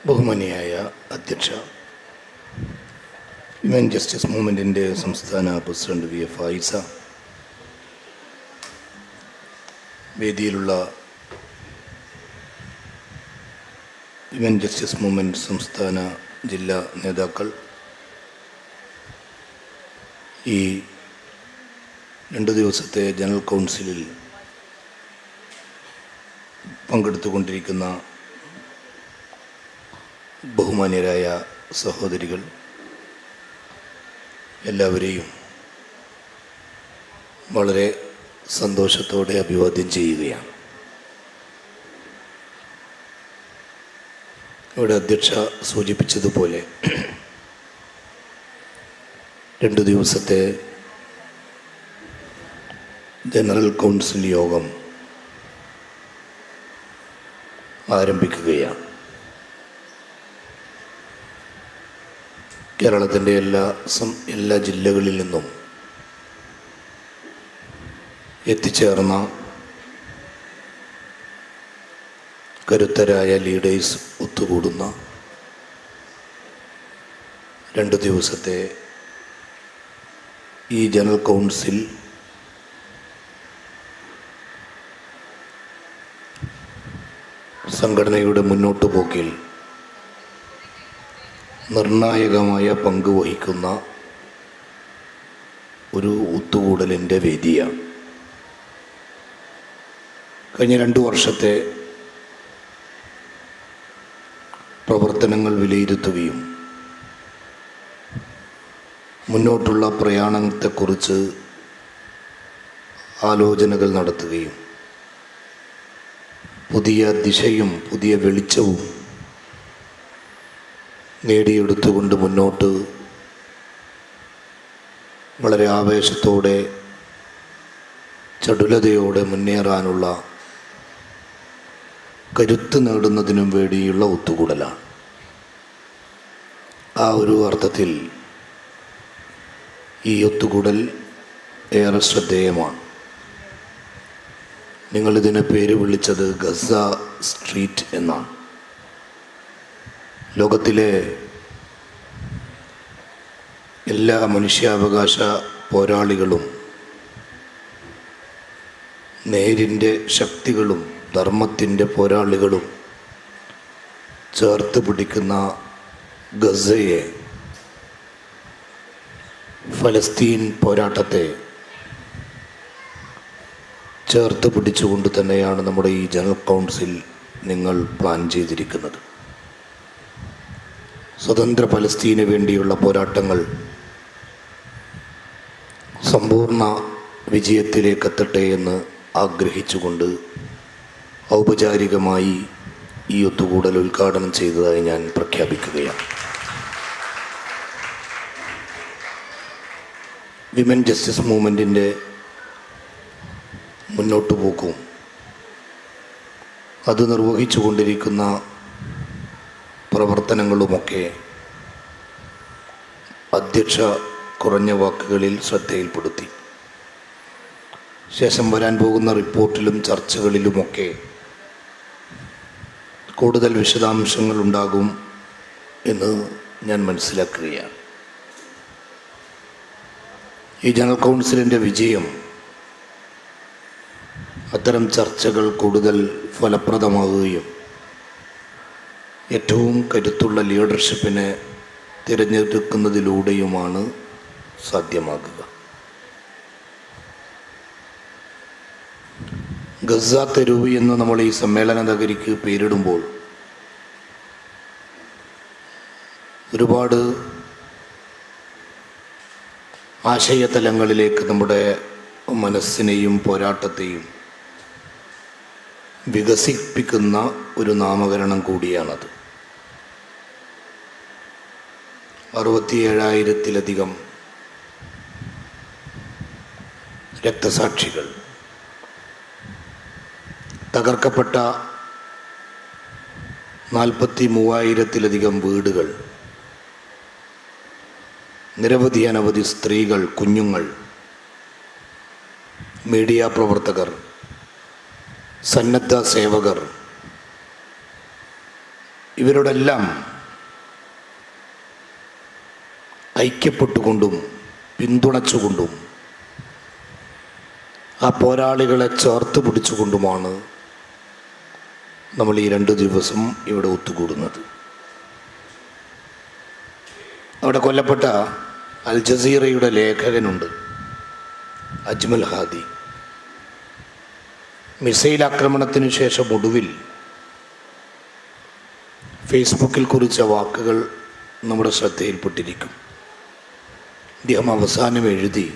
ബഹുമാനിയായ അധ്യക്ഷ, women justice മൂവ്മെൻറ്റിൻ്റെ സംസ്ഥാന പ്രസിഡന്റ് വി എഫ് ആയിഷ, വേദിയിലുള്ള വിമൻ ജസ്റ്റിസ് മൂവ്മെൻറ്റ് സംസ്ഥാന ജില്ലാ നേതാക്കൾ, ഈ 2 ദിവസത്തെ ജനറൽ കൗൺസിലിൽ പങ്കെടുത്തുകൊണ്ടിരിക്കുന്ന ബഹുമാന്യരായ സഹോദരികൾ, എല്ലാവരെയും വളരെ സന്തോഷത്തോടെ അഭിവാദ്യം ചെയ്യുകയാണ്. ഇവിടെ അധ്യക്ഷ സൂചിപ്പിച്ചതുപോലെ 2 ദിവസത്തെ ജനറൽ കൗൺസിൽ യോഗം ആരംഭിക്കുകയാണ്. കേരളത്തിൻ്റെ എല്ലാ ജില്ലകളിൽ നിന്നും എത്തിച്ചേർന്ന കരുത്തരായ ലീഡേഴ്സ് ഒത്തുകൂടുന്ന 2 ദിവസത്തെ ഈ ജനറൽ കൗൺസിൽ സംഘടനയുടെ മുന്നോട്ട് പോക്കിൽ നിർണായകമായ പങ്ക് വഹിക്കുന്ന ഒരു ഒത്തുകൂടലിൻ്റെ വേദിയാണ്. കഴിഞ്ഞ 2 വർഷത്തെ പ്രവർത്തനങ്ങൾ വിലയിരുത്തുകയും മുന്നോട്ടുള്ള പ്രയാണത്തെക്കുറിച്ച് ആലോചനകൾ നടത്തുകയും പുതിയ ദിശയും പുതിയ വെളിച്ചവും നേടിയെടുത്തുകൊണ്ട് മുന്നോട്ട് വളരെ ആവേശത്തോടെ ചടുലതയോടെ മുന്നേറാനുള്ള കരുത്ത് നേടുന്നതിനും വേണ്ടിയുള്ള ഒത്തുകൂടലാണ്. ആ ഒരു അർത്ഥത്തിൽ ഈ ഒത്തുകൂടൽ ഏറെ ശ്രദ്ധേയമാണ്. നിങ്ങളിതിനെ പേര് വിളിച്ചത് ഗസ സ്ട്രീറ്റ് എന്നാണ്. ലോകത്തിലെ എല്ലാ മനുഷ്യാവകാശ പോരാളികളും നേരിൻ്റെ ശക്തികളും ധർമ്മത്തിൻ്റെ പോരാളികളും ചേർത്ത് പിടിക്കുന്ന ഗസയെ, ഫലസ്തീൻ പോരാട്ടത്തെ ചേർത്ത് പിടിച്ചുകൊണ്ട് തന്നെയാണ് നമ്മുടെ ഈ ജനറൽ കൗൺസിൽ നിങ്ങൾ പ്ലാൻ ചെയ്തിരിക്കുന്നത്. സ്വതന്ത്ര ഫലസ്തീന് വേണ്ടിയുള്ള പോരാട്ടങ്ങൾ സമ്പൂർണ്ണ വിജയത്തിലേക്കെത്തട്ടെ എന്ന് ആഗ്രഹിച്ചുകൊണ്ട് ഔപചാരികമായി ഈ ഒത്തുകൂടൽ ഉദ്ഘാടനം ചെയ്തതായി ഞാൻ പ്രഖ്യാപിക്കുകയാണ്. വിമൻ ജസ്റ്റിസ് മൂവ്മെൻറ്റിൻ്റെ മുന്നോട്ട് പോക്കും അത് നിർവഹിച്ചു കൊണ്ടിരിക്കുന്ന പ്രവർത്തനങ്ങളുമൊക്കെ അധ്യക്ഷ കുറഞ്ഞ വാക്കുകളിൽ ശ്രദ്ധയിൽപ്പെടുത്തി. ശേഷം വരാൻ പോകുന്ന റിപ്പോർട്ടിലും ചർച്ചകളിലുമൊക്കെ കൂടുതൽ വിശദാംശങ്ങൾ ഉണ്ടാകും എന്ന് ഞാൻ മനസ്സിലാക്കുകയാണ്. ഈ ജനറൽ കൗൺസിലിൻ്റെ വിജയം അത്തരം ചർച്ചകൾ കൂടുതൽ ഫലപ്രദമാകുകയും ഏറ്റവും കരുത്തുള്ള ലീഡർഷിപ്പിനെ തിരഞ്ഞെടുക്കുന്നതിലൂടെയുമാണ് സാധ്യമാകുക. ഗസ തെരുവ് എന്ന് നമ്മൾ ഈ സമ്മേളന നഗരിക്ക് പേരിടുമ്പോൾ ഒരുപാട് ആശയതലങ്ങളിലേക്ക് നമ്മുടെ മനസ്സിനെയും പോരാട്ടത്തെയും വികസിപ്പിക്കുന്ന ഒരു നാമകരണം കൂടിയാണത്. 67,000-ത്തിലധികം രക്തസാക്ഷികൾ, തകർക്കപ്പെട്ട 43,000-ത്തിലധികം വീടുകൾ, അനവധി സ്ത്രീകൾ, കുഞ്ഞുങ്ങൾ, മീഡിയ പ്രവർത്തകർ, സന്നദ്ധ സേവകർ, ഇവരോടെല്ലാം ഐക്യപ്പെട്ടുകൊണ്ടും പിന്തുണച്ചുകൊണ്ടും ആ പോരാളികളെ ചേർത്ത് പിടിച്ചുകൊണ്ടുമാണ് നമ്മൾ ഈ 2 ദിവസം ഇവിടെ ഒത്തുകൂടുന്നത്. അവിടെ കൊല്ലപ്പെട്ട അൽ ജസീറയുടെ ലേഖകനുണ്ട്, അജ്മൽ ഹാദി. മിസൈൽ ആക്രമണത്തിന് ശേഷം ഒടുവിൽ ഫേസ്ബുക്കിൽ കുറിച്ച വാക്കുകൾ നമ്മുടെ ശ്രദ്ധയിൽപ്പെട്ടിരിക്കും. അദ്ദേഹം അവസാനം എഴുതി,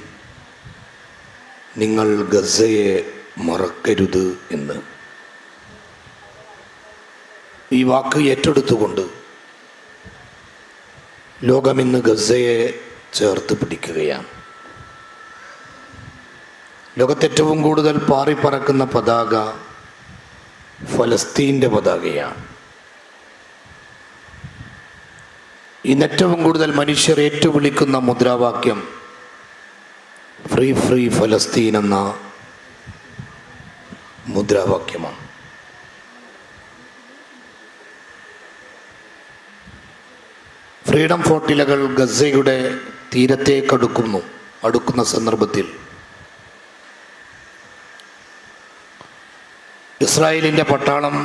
നിങ്ങൾ ഗസയെ മറക്കരുത് എന്ന്. ഈ വാക്ക് ഏറ്റെടുത്തുകൊണ്ട് ലോകമിന്ന് ഗസയെ ചേർത്ത് പിടിക്കുകയാണ്. ലോകത്തേറ്റവും കൂടുതൽ പാറിപ്പറക്കുന്ന പതാക ഫലസ്തീൻ്റെ പതാകയാണ്. ഇന്ന് ഏറ്റവും കൂടുതൽ മനുഷ്യർ ഏറ്റുവിളിക്കുന്ന മുദ്രാവാക്യം ഫ്രീ ഫ്രീ ഫലസ്തീൻ എന്ന മുദ്രാവാക്യമാണ്. ഫ്രീഡം ഫ്ലോട്ടിലകൾ ഗസയുടെ തീരത്തേക്ക് അടുക്കുന്ന സന്ദർഭത്തിൽ ഇസ്രായേലിൻ്റെ പട്ടാളം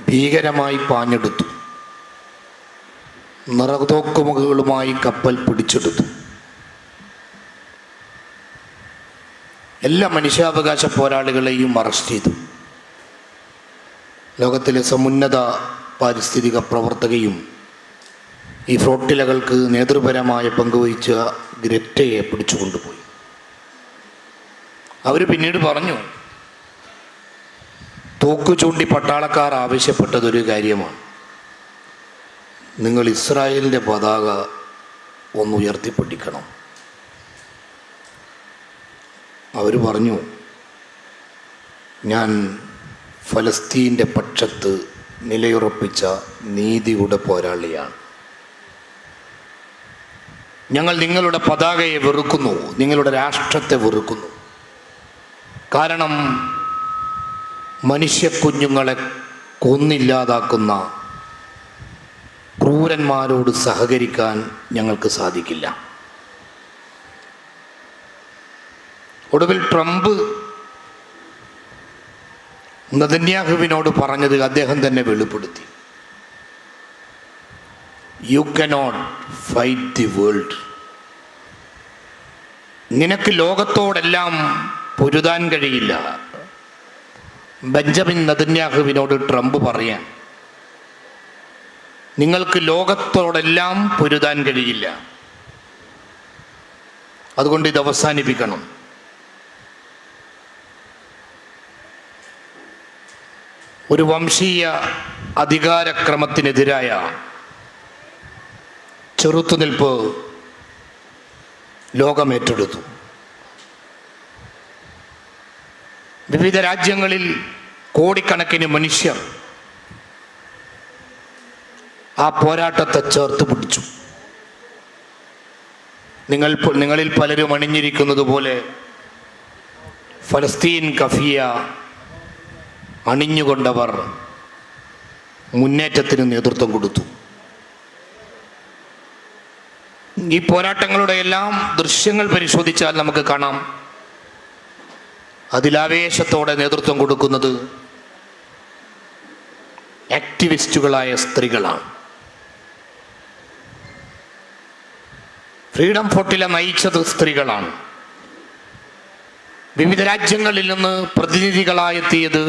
ഭീകരമായി പാഞ്ഞെടുത്തു. നിറതോക്കുമുകളുമായി കപ്പൽ പിടിച്ചെടുത്തു. എല്ലാ മനുഷ്യാവകാശ പോരാളികളെയും അറസ്റ്റ് ചെയ്തു. ലോകത്തിലെ സമുന്നത പാരിസ്ഥിതിക പ്രവർത്തകയും ഈ ഫ്ലോട്ടിലകൾക്ക് നേതൃപരമായ പങ്കുവഹിച്ച ഗ്രെറ്റയെ പിടിച്ചുകൊണ്ടുപോയി. അവർ പിന്നീട് പറഞ്ഞു, തോക്ക് ചൂണ്ടി പട്ടാളക്കാർ ആവശ്യപ്പെട്ടതൊരു കാര്യമാണ്, നിങ്ങൾ ഇസ്രായേലിൻ്റെ പതാക ഒന്ന് ഉയർത്തിപ്പിടിക്കണം. അവർ പറഞ്ഞു, ഞാൻ ഫലസ്തീൻ്റെ പക്ഷത്ത് നിലയുറപ്പിച്ച നീതിയുടെ പോരാളിയാണ്. ഞങ്ങൾ നിങ്ങളുടെ പതാകയെ വെറുക്കുന്നു, നിങ്ങളുടെ രാഷ്ട്രത്തെ വെറുക്കുന്നു. കാരണം മനുഷ്യക്കുഞ്ഞുങ്ങളെ കൊന്നില്ലാതാക്കുന്ന ക്രൂരന്മാരോട് സഹകരിക്കാൻ ഞങ്ങൾക്ക് സാധിക്കില്ല. ഒടുവിൽ ട്രംപ് നെതന്യാഹുവിനോട് പറഞ്ഞത് അദ്ദേഹം തന്നെ വെളിപ്പെടുത്തി, you cannot fight the world. നിനക്ക് ലോകത്തോടെല്ലാം പൊരുതാൻ കഴിയില്ല. ബെഞ്ചമിൻ നെതന്യാഹുവിനോട് ട്രംപ് പറയാൻ, നിങ്ങൾക്ക് ലോകത്തോടെല്ലാം പൊരുതാൻ കഴിയില്ല, അതുകൊണ്ട് ഇത് അവസാനിപ്പിക്കണം. ഒരു വംശീയ അധികാരക്രമത്തിനെതിരായ ചെറുത്തുനിൽപ്പ് ലോകം ഏറ്റെടുത്തു. വിവിധ രാജ്യങ്ങളിൽ കോടിക്കണക്കിന് മനുഷ്യർ ആ പോരാട്ടത്തെ ചേർത്ത് പിടിച്ചു. നിങ്ങളിൽ പലരും അണിഞ്ഞിരിക്കുന്നത് പോലെ ഫലസ്തീൻ കഫിയ അണിഞ്ഞുകൊണ്ടവർ മുന്നേറ്റത്തിന് നേതൃത്വം കൊടുത്തു. ഈ പോരാട്ടങ്ങളുടെ എല്ലാം ദൃശ്യങ്ങൾ പരിശോധിച്ചാൽ നമുക്ക് കാണാം, അതിലാവേശത്തോടെ നേതൃത്വം കൊടുക്കുന്നത് ആക്ടിവിസ്റ്റുകളായ സ്ത്രീകളാണ്. ഫ്രീഡം ഫോർട്ടിലെ നയിച്ചത് സ്ത്രീകളാണ്. വിവിധ രാജ്യങ്ങളിൽ നിന്ന് പ്രതിനിധികളായെത്തിയത്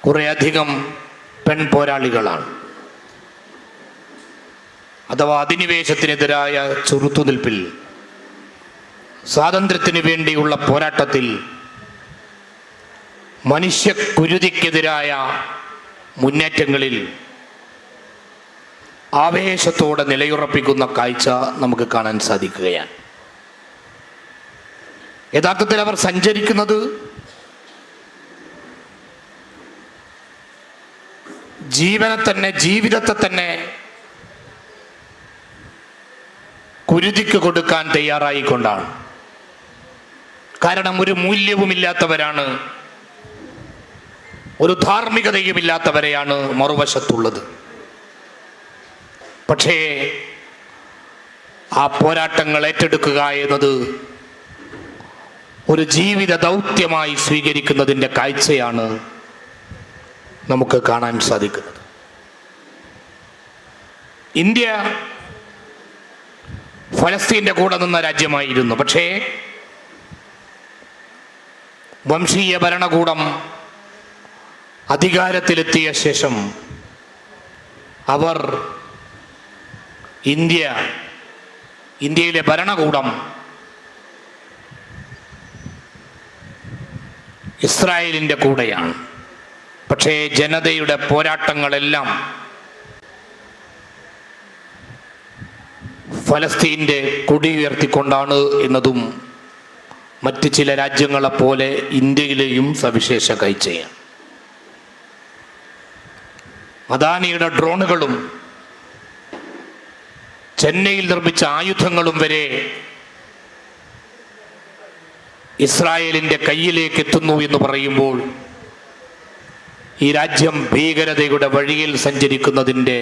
കുറേയധികം പെൺപോരാളികളാണ്. അഥവാ അധിനിവേശത്തിനെതിരായ ചെറുത്തുനിൽപ്പിൽ, സ്വാതന്ത്ര്യത്തിന് വേണ്ടിയുള്ള പോരാട്ടത്തിൽ, മനുഷ്യക്കുരുതിക്കെതിരായ മുന്നേറ്റങ്ങളിൽ ആവേശത്തോടെ നിലയുറപ്പിക്കുന്ന കാഴ്ച നമുക്ക് കാണാൻ സാധിക്കുകയാണ്. യഥാർത്ഥത്തിൽ അവർ സഞ്ചരിക്കുന്നത് ജീവിതത്തെ തന്നെ കുരുതിക്ക് കൊടുക്കാൻ തയ്യാറായിക്കൊണ്ടാണ്. കാരണം ഒരു മൂല്യവുമില്ലാത്തവരാണ്, ഒരു ധാർമ്മികതയുമില്ലാത്തവരെയാണ് മറുവശത്തുള്ളത്. പക്ഷേ ആ പോരാട്ടങ്ങൾ ഏറ്റെടുക്കുക എന്നത് ഒരു ജീവിത ദൗത്യമായി സ്വീകരിക്കുന്നതിൻ്റെ കാഴ്ചയാണ് നമുക്ക് കാണാൻ സാധിക്കുന്നത്. ഇന്ത്യ ഫലസ്തീൻ്റെ കൂടെ നിന്ന രാജ്യമായിരുന്നു. പക്ഷേ വംശീയ ഭരണകൂടം അധികാരത്തിലെത്തിയ ശേഷം അവർ ഇന്ത്യയിലെ ഭരണകൂടം ഇസ്രായേലിൻ്റെ കൂടെയാണ്. പക്ഷേ ജനതയുടെ പോരാട്ടങ്ങളെല്ലാം ഫലസ്തീൻ്റെ കൊടി ഉയർത്തിക്കൊണ്ടാണ് എന്നതും മറ്റ് ചില രാജ്യങ്ങളെപ്പോലെ ഇന്ത്യയിലെയും സവിശേഷ കാഴ്ചയാണ്. അദാനിയുടെ ഡ്രോണുകളും ചെന്നൈയിൽ നിർമ്മിച്ച ആയുധങ്ങളും വരെ ഇസ്രായേലിൻ്റെ കയ്യിലേക്ക് എത്തുന്നു എന്ന് പറയുമ്പോൾ ഈ രാജ്യം ഭീകരതയുടെ വഴിയിൽ സഞ്ചരിക്കുന്നതിൻ്റെ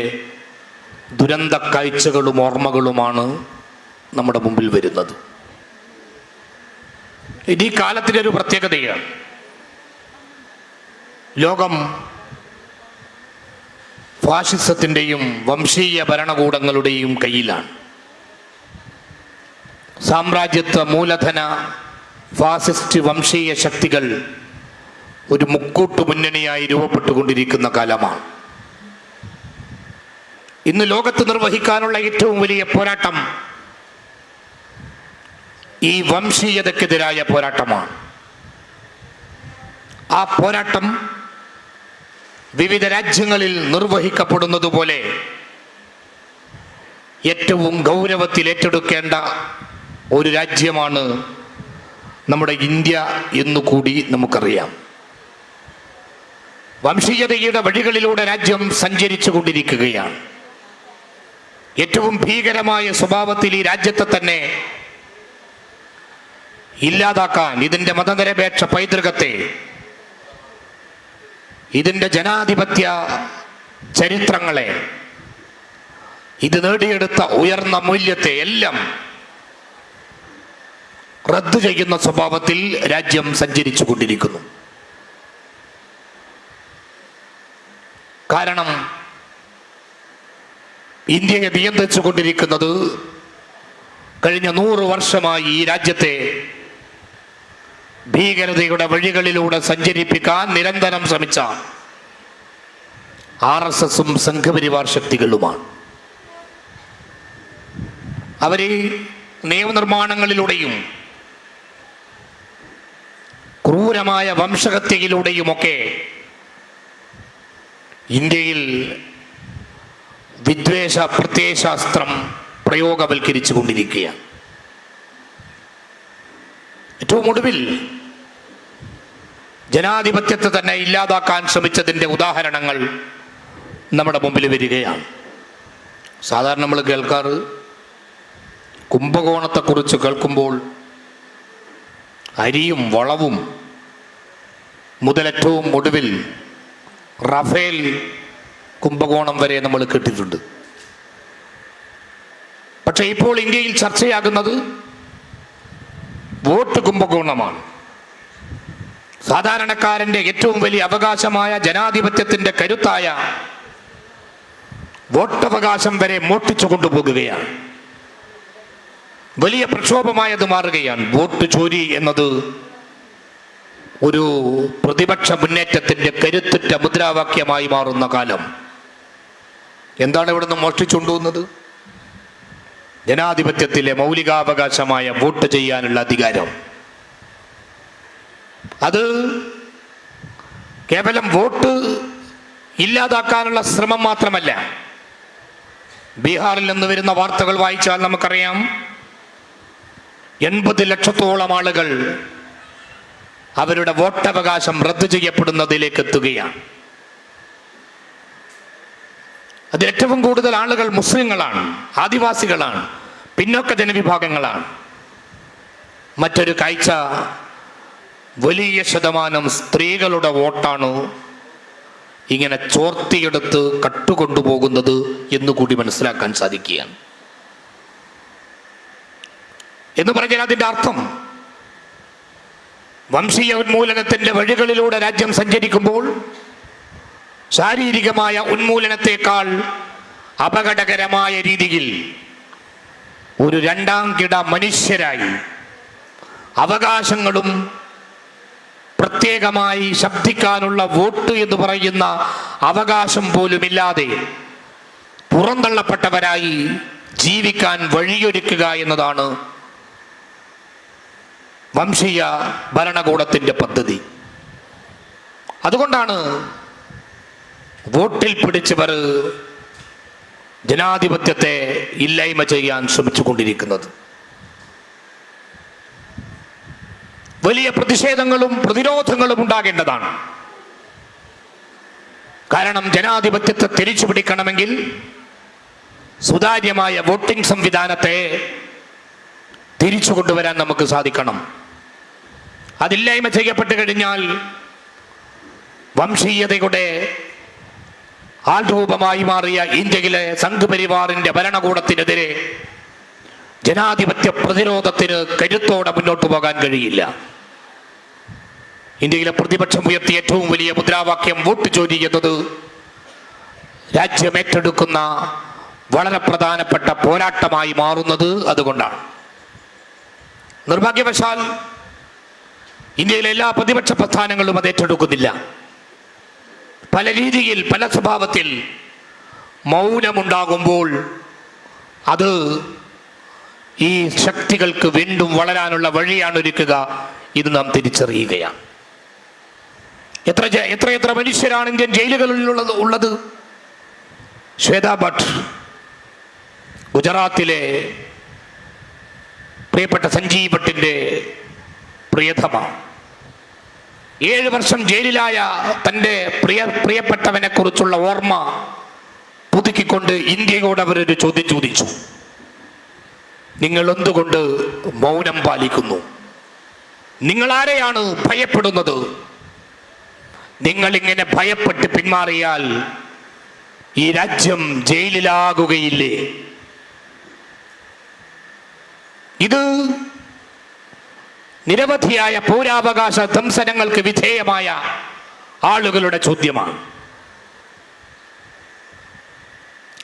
ദുരന്ത കാഴ്ചകളും ഓർമ്മകളുമാണ് നമ്മുടെ മുമ്പിൽ വരുന്നത്. ഇത് ഈ കാലത്തിൻ്റെ ഒരു പ്രത്യേകതയാണ്. ലോകം ഫാഷിസത്തിൻ്റെയും വംശീയ ഭരണകൂടങ്ങളുടെയും കയ്യിലാണ്. സാമ്രാജ്യത്വ മൂലധന ഫാസിസ്റ്റ് വംശീയ ശക്തികൾ ഒരു മുക്കൂട്ടു മുന്നണിയായി രൂപപ്പെട്ടുകൊണ്ടിരിക്കുന്ന കാലമാണ്. ഇന്ന് ലോകത്ത് നിർവഹിക്കാനുള്ള ഏറ്റവും വലിയ പോരാട്ടം ഈ വംശീയതക്കെതിരായ പോരാട്ടമാണ്. ആ പോരാട്ടം വിവിധ രാജ്യങ്ങളിൽ നിർവഹിക്കപ്പെടുന്നത് പോലെ ഏറ്റവും ഗൗരവത്തിൽ ഏറ്റെടുക്കേണ്ട ഒരു രാജ്യമാണ് നമ്മുടെ ഇന്ത്യ എന്നുകൂടി നമുക്കറിയാം. വംശീയതയുടെ വഴികളിലൂടെ രാജ്യം സഞ്ചരിച്ചു കൊണ്ടിരിക്കുകയാണ്. ഏറ്റവും ഭീകരമായ സ്വഭാവത്തിൽ ഈ രാജ്യത്തെ തന്നെ ഇല്ലാതാക്കാൻ, ഇതിൻ്റെ മതനിരപേക്ഷ പൈതൃകത്തെ, ഇതിൻ്റെ ജനാധിപത്യ ചരിത്രങ്ങളെ, ഇത് നേടിയെടുത്ത ഉയർന്ന മൂല്യത്തെ എല്ലാം റദ്ദു ചെയ്യുന്ന സ്വഭാവത്തിൽ രാജ്യം സഞ്ചരിച്ചു കൊണ്ടിരിക്കുന്നു. കാരണം ഇന്ത്യയെ നിയന്ത്രിച്ചു കൊണ്ടിരിക്കുന്നത് കഴിഞ്ഞ 100 വർഷമായി ഈ രാജ്യത്തെ ഭീകരതയുടെ വഴികളിലൂടെ സഞ്ചരിപ്പിക്കാൻ നിരന്തരം ശ്രമിച്ച RSSും സംഘപരിവാർ ശക്തികളുമാണ്. അവർ നിയമനിർമ്മാണങ്ങളിലൂടെയും ക്രൂരമായ വംശഹത്യയിലൂടെയുമൊക്കെ ഇന്ത്യയിൽ വിദ്വേഷ പ്രത്യയശാസ്ത്രം പ്രയോഗവൽക്കരിച്ചു കൊണ്ടിരിക്കുകയാണ്. ഏറ്റവും ഒടുവിൽ ജനാധിപത്യത്തെ തന്നെ ഇല്ലാതാക്കാൻ ശ്രമിച്ചതിൻ്റെ ഉദാഹരണങ്ങൾ നമ്മുടെ മുമ്പിൽ വരികയാണ്. സാധാരണ നമ്മൾ കേൾക്കാറ്, കുംഭകോണത്തെക്കുറിച്ച് കേൾക്കുമ്പോൾ അരിയും വളവും മുതലേറ്റവും ഒടുവിൽ റഫേൽ കുംഭകോണം വരെ നമ്മൾ കേട്ടിട്ടുണ്ട്. പക്ഷെ ഇപ്പോൾ ഇന്ത്യയിൽ ചർച്ചയാകുന്നത് വോട്ട് കുംഭകോണമാണ്. സാധാരണക്കാരൻ്റെ ഏറ്റവും വലിയ അവകാശമായ ജനാധിപത്യത്തിൻ്റെ കരുത്തായ വോട്ടവകാശം വരെ മോഷ്ടിച്ചു കൊണ്ടുപോകുകയാണ്. വലിയ പ്രക്ഷോഭമായത് മാറുകയാണ്. വോട്ട് ചോരി എന്നത് ഒരു പ്രതിപക്ഷ മുന്നേറ്റത്തിൻ്റെ കരുത്തുറ്റ മുദ്രാവാക്യമായി മാറുന്ന കാലം. എന്താണ് ഇവിടുന്ന് മോഷ്ടിച്ചുകൊണ്ടുവന്നത്? ജനാധിപത്യത്തിലെ മൗലികാവകാശമായ വോട്ട് ചെയ്യാനുള്ള അധികാരം. അത് കേവലം വോട്ട് ഇല്ലാതാക്കാനുള്ള ശ്രമം മാത്രമല്ല. ബീഹാറിൽ നിന്ന് വരുന്ന വാർത്തകൾ വായിച്ചാൽ നമുക്കറിയാം, 80 ലക്ഷത്തോളം ആളുകൾ അവരുടെ വോട്ടവകാശം റദ്ദു ചെയ്യപ്പെടുന്നതിലേക്ക് എത്തുകയാണ്. അതിൽ ഏറ്റവും കൂടുതൽ ആളുകൾ മുസ്ലിങ്ങളാണ്, ആദിവാസികളാണ്, പിന്നോക്ക ജനവിഭാഗങ്ങളാണ്. മറ്റൊരു കാഴ്ച, വലിയ ശതമാനം സ്ത്രീകളുടെ വോട്ടാണ് ഇങ്ങനെ ചോർത്തിയെടുത്ത് കട്ടുകൊണ്ടുപോകുന്നത് എന്നുകൂടി മനസ്സിലാക്കാൻ സാധിക്കുകയാണ്. എന്ന് പറഞ്ഞാൽ അതിൻ്റെ അർത്ഥം വംശീയ ഉന്മൂലനത്തിൻ്റെ വഴികളിലൂടെ രാജ്യം സഞ്ചരിക്കുമ്പോൾ ശാരീരികമായ ഉന്മൂലനത്തെക്കാൾ അപകടകരമായ രീതിയിൽ ഒരു രണ്ടാം കിട മനുഷ്യരായി അവകാശങ്ങളും പ്രത്യേകമായി ശബ്ദിക്കാനുള്ള വോട്ട് എന്ന് പറയുന്ന അവകാശം പോലുമില്ലാതെ പുറന്തള്ളപ്പെട്ടവരായി ജീവിക്കാൻ വഴിയൊരുക്കുക എന്നതാണ് വംശീയ ഭരണകൂടത്തിൻ്റെ പദ്ധതി. അതുകൊണ്ടാണ് വോട്ടിൽ പിടിച്ചവർ ജനാധിപത്യത്തെ ഇല്ലായ്മ ചെയ്യാൻ ശ്രമിച്ചുകൊണ്ടിരിക്കുന്നത്. വലിയ പ്രതിഷേധങ്ങളും പ്രതിരോധങ്ങളും ഉണ്ടാകേണ്ടതാണ്. കാരണം ജനാധിപത്യത്തെ തിരിച്ചു പിടിക്കണമെങ്കിൽ സുതാര്യമായ വോട്ടിംഗ് സംവിധാനത്തെ തിരിച്ചു കൊണ്ടുവരാൻ നമുക്ക് സാധിക്കണം. അതില്ലായ്മ ചെയ്യപ്പെട്ട് കഴിഞ്ഞാൽ വംശീയതയുടെ ആൾരൂപമായി മാറിയ ഇന്ത്യയിലെ സംഘപരിവാറിന്റെ ഭരണകൂടത്തിനെതിരെ ജനാധിപത്യ പ്രതിരോധത്തിന് കരുത്തോടെ മുന്നോട്ട് പോകാൻ കഴിയില്ല. ഇന്ത്യയിലെ പ്രതിപക്ഷം ഉയർത്തിയ ഏറ്റവും വലിയ മുദ്രാവാക്യം വോട്ട് ചോരി എന്നത് രാജ്യം ഏറ്റെടുക്കുന്ന വളരെ പ്രധാനപ്പെട്ട പോരാട്ടമായി മാറുന്നത് അതുകൊണ്ടാണ്. നിർഭാഗ്യവശാൽ ഇന്ത്യയിലെ എല്ലാ പ്രതിപക്ഷ പ്രസ്ഥാനങ്ങളും അത് ഏറ്റെടുക്കുന്നില്ല. പല രീതിയിൽ പല സ്വഭാവത്തിൽ മൗനമുണ്ടാകുമ്പോൾ അത് ഈ ശക്തികൾക്ക് വീണ്ടും വളരാനുള്ള വഴിയാണ് ഒരുക്കുക. ഇത് നാം തിരിച്ചറിയുകയാണ്. എത്ര മനുഷ്യരാണ് ഇന്ത്യൻ ജയിലുകളിൽ ഉള്ളത്. ശ്വേതാ ഭട്ട്, ഗുജറാത്തിലെ പ്രിയപ്പെട്ട സഞ്ജീവ് ഭട്ടിന്റെ പ്രിയതമ, 7 വർഷം ജയിലിലായ തൻ്റെ പ്രിയപ്പെട്ടവനെ കുറിച്ചുള്ള ഓർമ്മ പുതുക്കിക്കൊണ്ട് ഇന്ത്യയോട് അവരൊരു ചോദ്യം ചോദിച്ചു. നിങ്ങൾ എന്തുകൊണ്ട് മൗനം പാലിക്കുന്നു? നിങ്ങൾ ആരെയാണ് ഭയപ്പെടുന്നത്? നിങ്ങളിങ്ങനെ ഭയപ്പെട്ട് പിന്മാറിയാൽ ഈ രാജ്യം ജയിലിലാകുകയില്ലേ? ഇത് നിരവധിയായ പൗരാവകാശ ദംശനങ്ങൾക്ക് വിധേയമായ ആളുകളുടെ ചോദ്യമാണ്.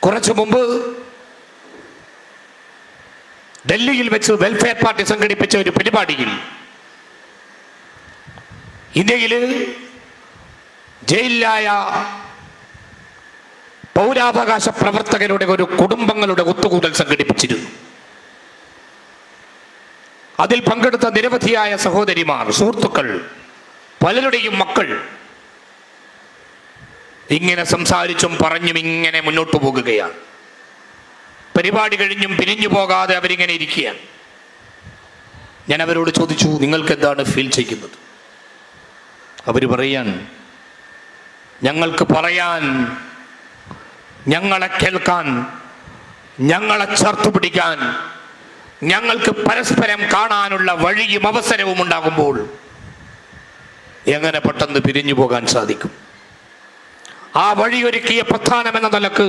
കുറച്ചു മുമ്പ് ഡൽഹിയിൽ വെച്ച് വെൽഫെയർ പാർട്ടി സംഘടിപ്പിച്ച ഒരു പരിപാടിയിൽ ഇന്ത്യയിൽ ജയിലിലായ പൗരാവകാശ പ്രവർത്തകരുടെ ഒരു കുടുംബങ്ങളുടെ ഒത്തുകൂടൽ സംഘടിപ്പിച്ചിരുന്നു. അതിൽ പങ്കെടുത്ത നിരവധിയായ സഹോദരിമാർ, സുഹൃത്തുക്കൾ, പലരുടെയും മക്കൾ ഇങ്ങനെ സംസാരിച്ചും പറഞ്ഞും ഇങ്ങനെ മുന്നോട്ട് പോകുകയാണ്. പരിപാടി കഴിഞ്ഞും പിരിഞ്ഞു പോകാതെ അവരിങ്ങനെ ഇരിക്കുകയാണ്. ഞാൻ അവരോട് ചോദിച്ചു, നിങ്ങൾക്ക് എന്താണ് ഫീൽ ചെയ്യുന്നത്? അവർ പറയാൻ, ഞങ്ങൾക്ക് പറയാൻ, ഞങ്ങളെ കേൾക്കാൻ, ഞങ്ങളെ ചേർത്ത് പിടിക്കാൻ, ഞങ്ങൾക്ക് പരസ്പരം കാണാനുള്ള വഴിയും അവസരവും ഉണ്ടാകുമ്പോൾ എങ്ങനെ പെട്ടെന്ന് പിരിഞ്ഞു പോകാൻ സാധിക്കും? ആ വഴിയൊരുക്കിയ പ്രധാനമെന്ന നിലക്ക്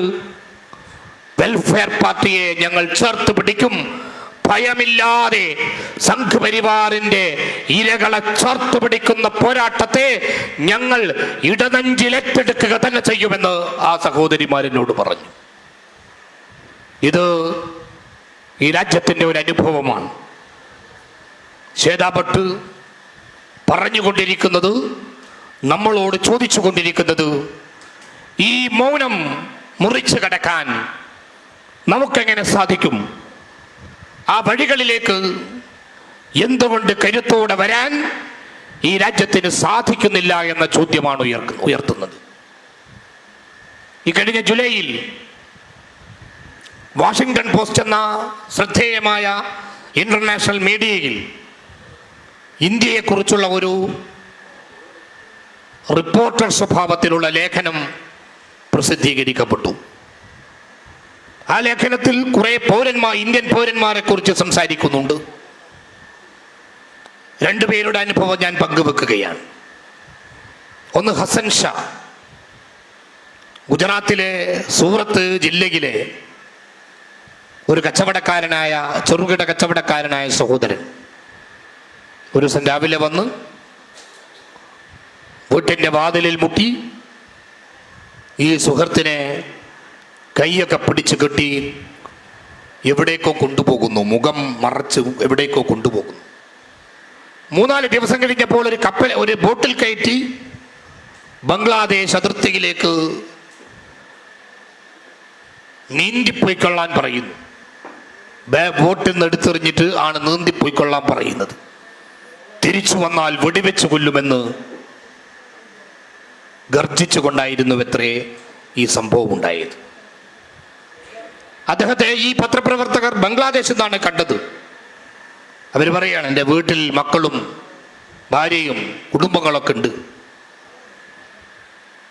വെൽഫെയർ പാർട്ടിയെ ഞങ്ങൾ ചേർത്ത് പിടിക്കും. ഭയമില്ലാതെ സംഘപരിവാറിന്റെ ഇരകളെ ചേർത്ത് പിടിക്കുന്ന പോരാട്ടത്തെ ഞങ്ങൾ ഇടനെഞ്ചിലേറ്റെടുക്കുക തന്നെ ചെയ്യുമെന്ന് ആ സഹോദരിമാരെന്നോട് പറഞ്ഞു. ഇത് ഈ രാജ്യത്തിൻ്റെ ഒരു അനുഭവമാണ്. ശ്വേതാ ഭട്ട് പറഞ്ഞുകൊണ്ടിരിക്കുന്നത്, നമ്മളോട് ചോദിച്ചു കൊണ്ടിരിക്കുന്നത്, ഈ മൗനം മുറിച്ചു കടക്കാൻ നമുക്കെങ്ങനെ സാധിക്കും? ആ വഴികളിലേക്ക് എന്തുകൊണ്ട് കരുത്തോടെ വരാൻ ഈ രാജ്യത്തിന് സാധിക്കുന്നില്ല എന്ന ചോദ്യമാണ് ഉയർത്തുന്നത്. ഈ കഴിഞ്ഞ ജൂലൈയിൽ വാഷിംഗ്ടൺ പോസ്റ്റ് എന്ന ശ്രദ്ധേയമായ ഇന്റർനാഷണൽ മീഡിയയിൽ ഇന്ത്യയെക്കുറിച്ചുള്ള ഒരു റിപ്പോർട്ടർ സ്വഭാവത്തിലുള്ള ലേഖനം പ്രസിദ്ധീകരിക്കപ്പെട്ടു. ആ ലേഖനത്തിൽ കുറെ ഇന്ത്യൻ പൗരന്മാരെ കുറിച്ച് സംസാരിക്കുന്നുണ്ട്. 2 പേരുടെ അനുഭവം ഞാൻ പങ്കുവെക്കുകയാണ്. ഒന്ന് ഹസൻ ഷാ, ഗുജറാത്തിലെ സൂറത്ത് ജില്ലയിലെ ഒരു കച്ചവടക്കാരനായ ചെറുകിട കച്ചവടക്കാരനായ സഹോദരൻ ഒരു ദിവസം രാവിലെ വന്ന് വീട്ടിൻ്റെ വാതിലിൽ മുട്ടി ഈ സുഹൃത്തിനെ കൈയൊക്കെ പിടിച്ച് കെട്ടി എവിടേക്കോ കൊണ്ടുപോകുന്നു, മുഖം മറച്ച് എവിടേക്കോ കൊണ്ടുപോകുന്നു. 3-4 ദിവസം കഴിഞ്ഞപ്പോൾ ഒരു ബോട്ടിൽ കയറ്റി ബംഗ്ലാദേശ് അതിർത്തിയിലേക്ക് നീന്തിപ്പോയിക്കൊള്ളാൻ പറയുന്നു. ബോട്ടിൽ നിന്ന് എടുത്തെറിഞ്ഞിട്ട് ആണ് നീന്തിപ്പോയിക്കൊള്ളാൻ പറയുന്നത്. തിരിച്ചു വന്നാൽ വെടിവെച്ച് കൊല്ലുമെന്ന് ഗർജിച്ചുകൊണ്ടായിരുന്നുവത്രേ ഈ സംഭവം ഉണ്ടായത്. അദ്ദേഹത്തെ ഈ പത്രപ്രവർത്തകർ ബംഗ്ലാദേശിൽ നിന്നാണ് കണ്ടത്. അവർ പറയാണ്, എൻ്റെ വീട്ടിൽ മക്കളും ഭാര്യയും കുടുംബങ്ങളൊക്കെ ഉണ്ട്.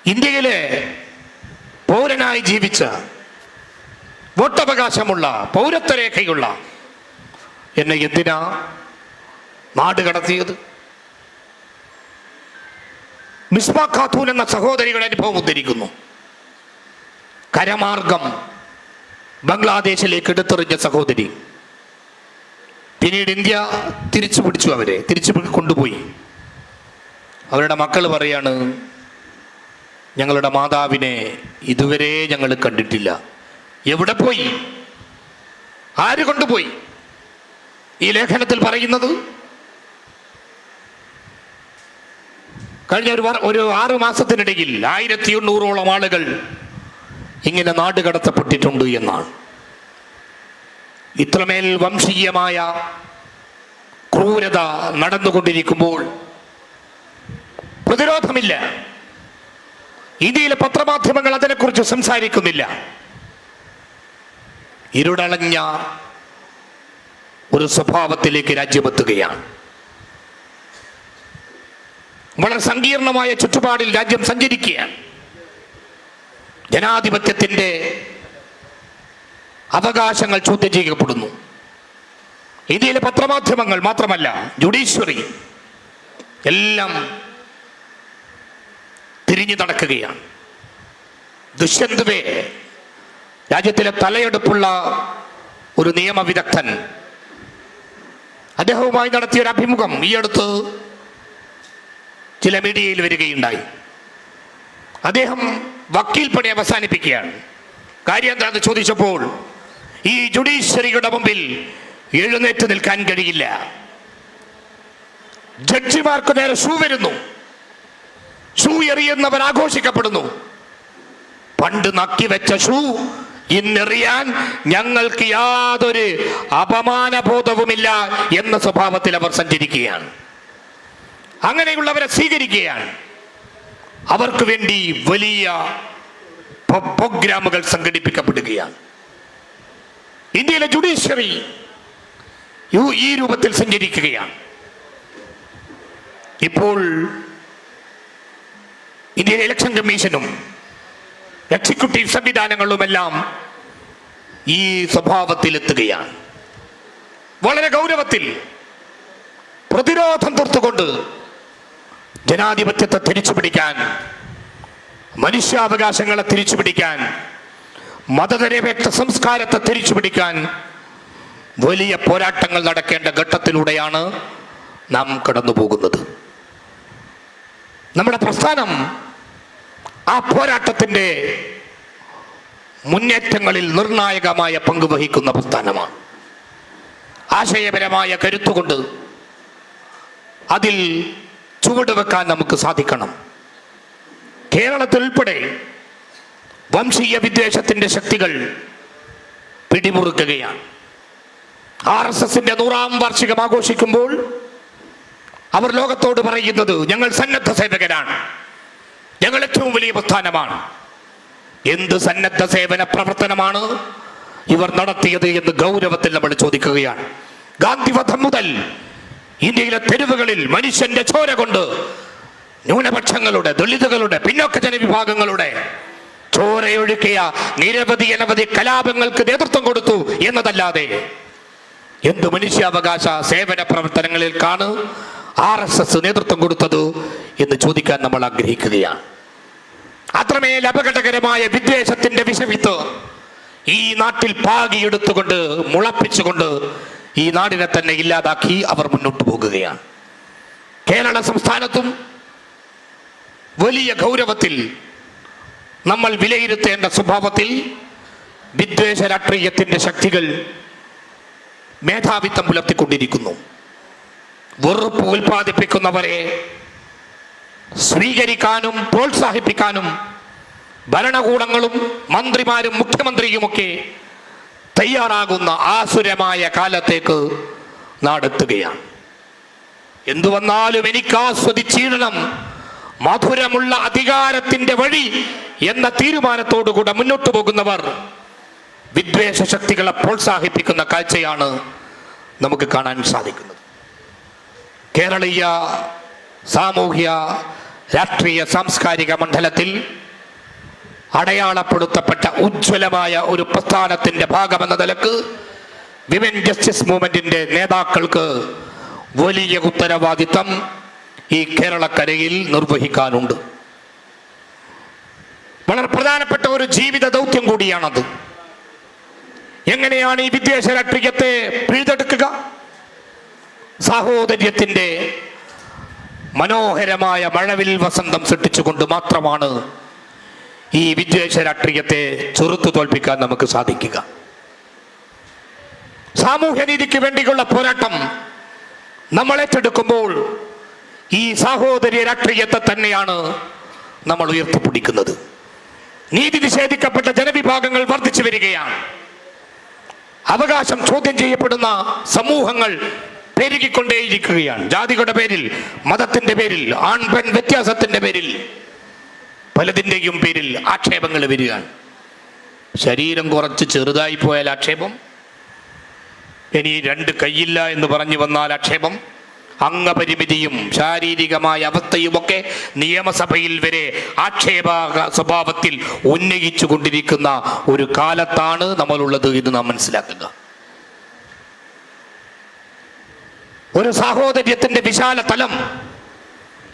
ഇന്ത്യയിലെ പൗരനായി ജീവിച്ച വോട്ടവകാശമുള്ള പൗരത്വരേഖയുള്ള എന്നെ എന്തിനാ നാട് കടത്തിയത്? മിസ്ബ ഖാത്തൂൻ എന്ന സഹോദരിയുടെ അനുഭവം ഉദ്ധരിക്കുന്നു. കരമാർഗം ബംഗ്ലാദേശിലേക്ക് എടുത്തെറിഞ്ഞ സഹോദരി പിന്നീട് ഇന്ത്യ തിരിച്ചു പിടിച്ചു, അവരെ തിരിച്ചു കൊണ്ടുപോയി. അവരുടെ മക്കൾ പറയാണ്, ഞങ്ങളുടെ മാതാവിനെ ഇതുവരെ ഞങ്ങൾ കണ്ടിട്ടില്ല. എവിടെ പോയി? ആര് കൊണ്ടുപോയി? ഈ ലേഖനത്തിൽ പറയുന്നത് കഴിഞ്ഞ ഒരു 6 മാസത്തിനിടയിൽ 1800ഓളം ആളുകൾ ഇങ്ങനെ നാട് കടത്തപ്പെട്ടിട്ടുണ്ട് എന്നാണ്. ഇത്രമേൽ വംശീയമായ ക്രൂരത നടന്നുകൊണ്ടിരിക്കുമ്പോൾ പ്രതിരോധമില്ല. ഇന്ത്യയിലെ പത്രമാധ്യമങ്ങൾ അതിനെക്കുറിച്ച് സംസാരിക്കുന്നില്ല. ഇരുടളഞ്ഞ ഒരു സ്വഭാവത്തിലേക്ക് രാജ്യമെത്തുകയാണ്. വളരെ സങ്കീർണമായ ചുറ്റുപാടിൽ രാജ്യം സഞ്ചരിക്കുകയാണ്. ജനാധിപത്യത്തിൻ്റെ അവകാശങ്ങൾ ചോദ്യം ചെയ്യപ്പെടുന്നു. ഇന്ത്യയിലെ പത്രമാധ്യമങ്ങൾ മാത്രമല്ല, ജുഡീഷ്യറി എല്ലാം തിരിഞ്ഞു നടക്കുകയാണ്. ദുഷ്യന്ത് രാജ്യത്തിലെ തലയെടുപ്പുള്ള ഒരു നിയമവിദഗ്ധൻ, അദ്ദേഹവുമായി നടത്തിയൊരു അഭിമുഖം ഈ അടുത്ത് ചില മീഡിയയിൽ വരികയുണ്ടായി. അദ്ദേഹം വക്കീൽ പണി അവസാനിപ്പിക്കുകയാണ്. കാര്യം എന്താണെന്ന് ചോദിച്ചപ്പോൾ, ഈ ജുഡീഷ്യറിയുടെ മുമ്പിൽ എഴുന്നേറ്റ് നിൽക്കാൻ കഴിയില്ല. ജഡ്ജിമാർക്ക് നേരെ ഷൂ വരുന്നു, ഷൂ എറിയുന്നവർ ആഘോഷിക്കപ്പെടുന്നു. പണ്ട് നക്കി വെച്ച ഷൂ ഇന്നെറിയാൻ ഞങ്ങൾക്ക് യാതൊരു അപമാനബോധവുമില്ല എന്ന സ്വഭാവത്തിൽ അവർ സഞ്ചരിക്കുകയാണ്. അങ്ങനെയുള്ളവരെ സ്വീകരിക്കുകയാണ്. അവർക്ക് വേണ്ടി വലിയ പ്രോഗ്രാമുകൾ സംഘടിപ്പിക്കപ്പെടുകയാണ്. ഇന്ത്യയിലെ ജുഡീഷ്യറി ഈ രൂപത്തിൽ സഞ്ചരിക്കുകയാണ്. ഇപ്പോൾ ഇന്ത്യയിലെ ഇലക്ഷൻ കമ്മീഷനും എക്സിക്യൂട്ടീവ് സംവിധാനങ്ങളുമെല്ലാം ഈ സ്വഭാവത്തിലെത്തുകയാണ്. വളരെ ഗൗരവത്തിൽ പ്രതിരോധം തീർത്തുകൊണ്ട് ജനാധിപത്യത്തെ തിരിച്ചുപിടിക്കാൻ, മനുഷ്യാവകാശങ്ങളെ തിരിച്ചുപിടിക്കാൻ, മതനിരപേക്ഷ സംസ്കാരത്തെ തിരിച്ചുപിടിക്കാൻ വലിയ പോരാട്ടങ്ങൾ നടക്കേണ്ട ഘട്ടത്തിലൂടെയാണ് നാം കടന്നു പോകുന്നത്. നമ്മുടെ പ്രസ്ഥാനം ആ പോരാട്ടത്തിൻ്റെ മുന്നേറ്റങ്ങളിൽ നിർണായകമായ പങ്ക് വഹിക്കുന്ന പ്രസ്ഥാനമാണ്. ആശയപരമായ കരുത്തുകൊണ്ട് അതിൽ ചുവടുവെക്കാൻ നമുക്ക് സാധിക്കണം. കേരളത്തിൽ ഉൾപ്പെടെ വംശീയ വിദ്വേഷത്തിന്റെ ശക്തികൾ പിടിമുറുക്കുകയാണ്. RSSന്റെ 100ാം വാർഷികം ആഘോഷിക്കുമ്പോൾ അവർ ലോകത്തോട് പറയുന്നത്, ഞങ്ങൾ സന്നദ്ധ സേവകരാണ്, ഞങ്ങൾ ഏറ്റവും വലിയ പ്രസ്ഥാനമാണ്. എന്ത് സന്നദ്ധ സേവന പ്രവർത്തനമാണ് ഇവർ നടത്തിയത് എന്ന് ഗൗരവത്തിൽ നമ്മൾ ചോദിക്കുകയാണ്. ഗാന്ധിവധം മുതൽ ഇന്ത്യയിലെ തെരുവുകളിൽ മനുഷ്യന്റെ ചോര കൊണ്ട് ന്യൂനപക്ഷങ്ങളുടെ, ദളിതുകളുടെ, പിന്നോക്ക ജനവിഭാഗങ്ങളുടെ ചോരയൊഴുക്കിയ നിരവധി കലാപങ്ങൾക്ക് നേതൃത്വം കൊടുത്തു എന്നതല്ലാതെ എന്ത് മനുഷ്യാവകാശ സേവന പ്രവർത്തനങ്ങളിൽക്കാണ് RSS നേതൃത്വം കൊടുത്തത് എന്ന് ചോദിക്കാൻ നമ്മൾ ആഗ്രഹിക്കുകയാണ്. അത്രമേൽ അപകടകരമായ വിദ്വേഷത്തിന്റെ വിഷവിത്ത് ഈ നാട്ടിൽ പാകിയെടുത്തുകൊണ്ട് മുളപ്പിച്ചുകൊണ്ട് ഈ നാടിനെ തന്നെ ഇല്ലാതാക്കി അവർ മുന്നോട്ട് പോകുകയാണ്. കേരള സംസ്ഥാനത്തും വലിയ ഗൗരവത്തിൽ നമ്മൾ വിലയിരുത്തേണ്ട സ്വഭാവത്തിൽ വിദ്വേഷ രാഷ്ട്രീയത്തിന്റെ ശക്തികൾ മേധാവിത്വം പുലർത്തിക്കൊണ്ടിരിക്കുന്നു. വെറുപ്പ് ഉൽപ്പാദിപ്പിക്കുന്നവരെ സ്വീകരിക്കാനും പ്രോത്സാഹിപ്പിക്കാനും ഭരണകൂടങ്ങളും മന്ത്രിമാരും മുഖ്യമന്ത്രിയുമൊക്കെ തയ്യാറാകുന്ന ആസുരമായ കാലത്തേക്ക് നാടെത്തുകയാണ്. എന്തു വന്നാലും എനിക്ക് ആസ്വദിച്ചിടണം, മധുരമുള്ള അധികാരത്തിന്റെ വഴി എന്ന തീരുമാനത്തോടുകൂടെ മുന്നോട്ട് പോകുന്നവർ വിദ്വേഷ ശക്തികളെ പ്രോത്സാഹിപ്പിക്കുന്ന കാഴ്ചയാണ് നമുക്ക് കാണാൻ സാധിക്കുന്നത്. കേരളീയ സാമൂഹ്യ രാഷ്ട്രീയ സാംസ്കാരിക മണ്ഡലത്തിൽ അടയാളപ്പെടുത്തപ്പെട്ട ഉജ്ജ്വലമായ ഒരു പ്രസ്ഥാനത്തിന്റെ ഭാഗമെന്ന നിലക്ക് വിമൻ ജസ്റ്റിസ് മൂവ്മെന്റിന്റെ നേതാക്കൾക്ക് വലിയ ഉത്തരവാദിത്തം ഈ കേരളക്കരയിൽ നിർവഹിക്കാനുണ്ട്. വളരെ പ്രധാനപ്പെട്ട ഒരു ജീവിത ദൗത്യം കൂടിയാണത്. എങ്ങനെയാണ് ഈ വിദ്വേഷ രാഷ്ട്രീയത്തെ പിഴുതെടുക്കുക? സാഹോദര്യത്തിന്റെ മനോഹരമായ മഴവിൽ വസന്തം സൃഷ്ടിച്ചുകൊണ്ട് മാത്രമാണ് ഈ വിദ്വേഷ രാഷ്ട്രീയത്തെ ചെറുത്തു തോൽപ്പിക്കാൻ നമുക്ക് സാധിക്കുക. സാമൂഹ്യനീതിക്ക് വേണ്ടിയുള്ള പോരാട്ടം നമ്മൾ ഏറ്റെടുക്കുമ്പോൾ ഈ സാഹോദര്യ രാഷ്ട്രീയത്തെ തന്നെയാണ് നമ്മൾ ഉയർത്തിപ്പിടിക്കുന്നത്. നീതി നിഷേധിക്കപ്പെട്ട ജനവിഭാഗങ്ങൾ വർദ്ധിച്ചു വരികയാണ്. അവകാശം ചോദ്യം ചെയ്യപ്പെടുന്ന സമൂഹങ്ങൾ പെരുകിക്കൊണ്ടേയിരിക്കുകയാണ്. ജാതികളുടെ പേരിൽ, മതത്തിന്റെ പേരിൽ, ആൺ പെൺ വ്യത്യാസത്തിന്റെ പേരിൽ, പലതിൻ്റെയും പേരിൽ ആക്ഷേപങ്ങൾ വരികയാണ്. ശരീരം കുറച്ച് ചെറുതായി പോയാൽ ആക്ഷേപം, ഇനി 2 കൈയില്ല എന്ന് പറഞ്ഞു വന്നാൽ ആക്ഷേപം, അംഗപരിമിതിയും ശാരീരികമായ അവസ്ഥയുമൊക്കെ നിയമസഭയിൽ വരെ ആക്ഷേപ സ്വഭാവത്തിൽ ഉന്നയിച്ചു കൊണ്ടിരിക്കുന്ന ഒരു കാലത്താണ് നമ്മളുള്ളത് എന്ന് നാം മനസ്സിലാക്കുക. ഒരു സാഹോദര്യത്തിന്റെ വിശാല തലം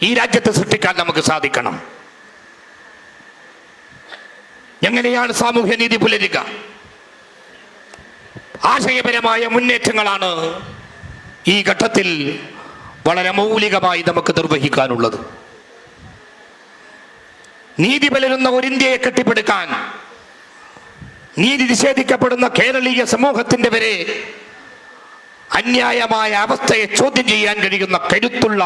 ഈ രാജ്യത്ത് സൃഷ്ടിക്കാൻ നമുക്ക് സാധിക്കണം. എങ്ങനെയാണ് സാമൂഹ്യനീതി പുലരുക? ആശയപരമായ മുന്നേറ്റങ്ങളാണ് ഈ ഘട്ടത്തിൽ വളരെ മൗലികമായി നമുക്ക് നിർവഹിക്കാനുള്ളത്. നീതി പുലരുന്ന ഒരു ഇന്ത്യയെ കെട്ടിപ്പടുക്കാൻ നീതി നിഷേധിക്കപ്പെടുന്ന കേരളീയ സമൂഹത്തിന്റെ വരെ അന്യായമായ അവസ്ഥയെ ചോദ്യം ചെയ്യാൻ കഴിയുന്ന കരുത്തുള്ള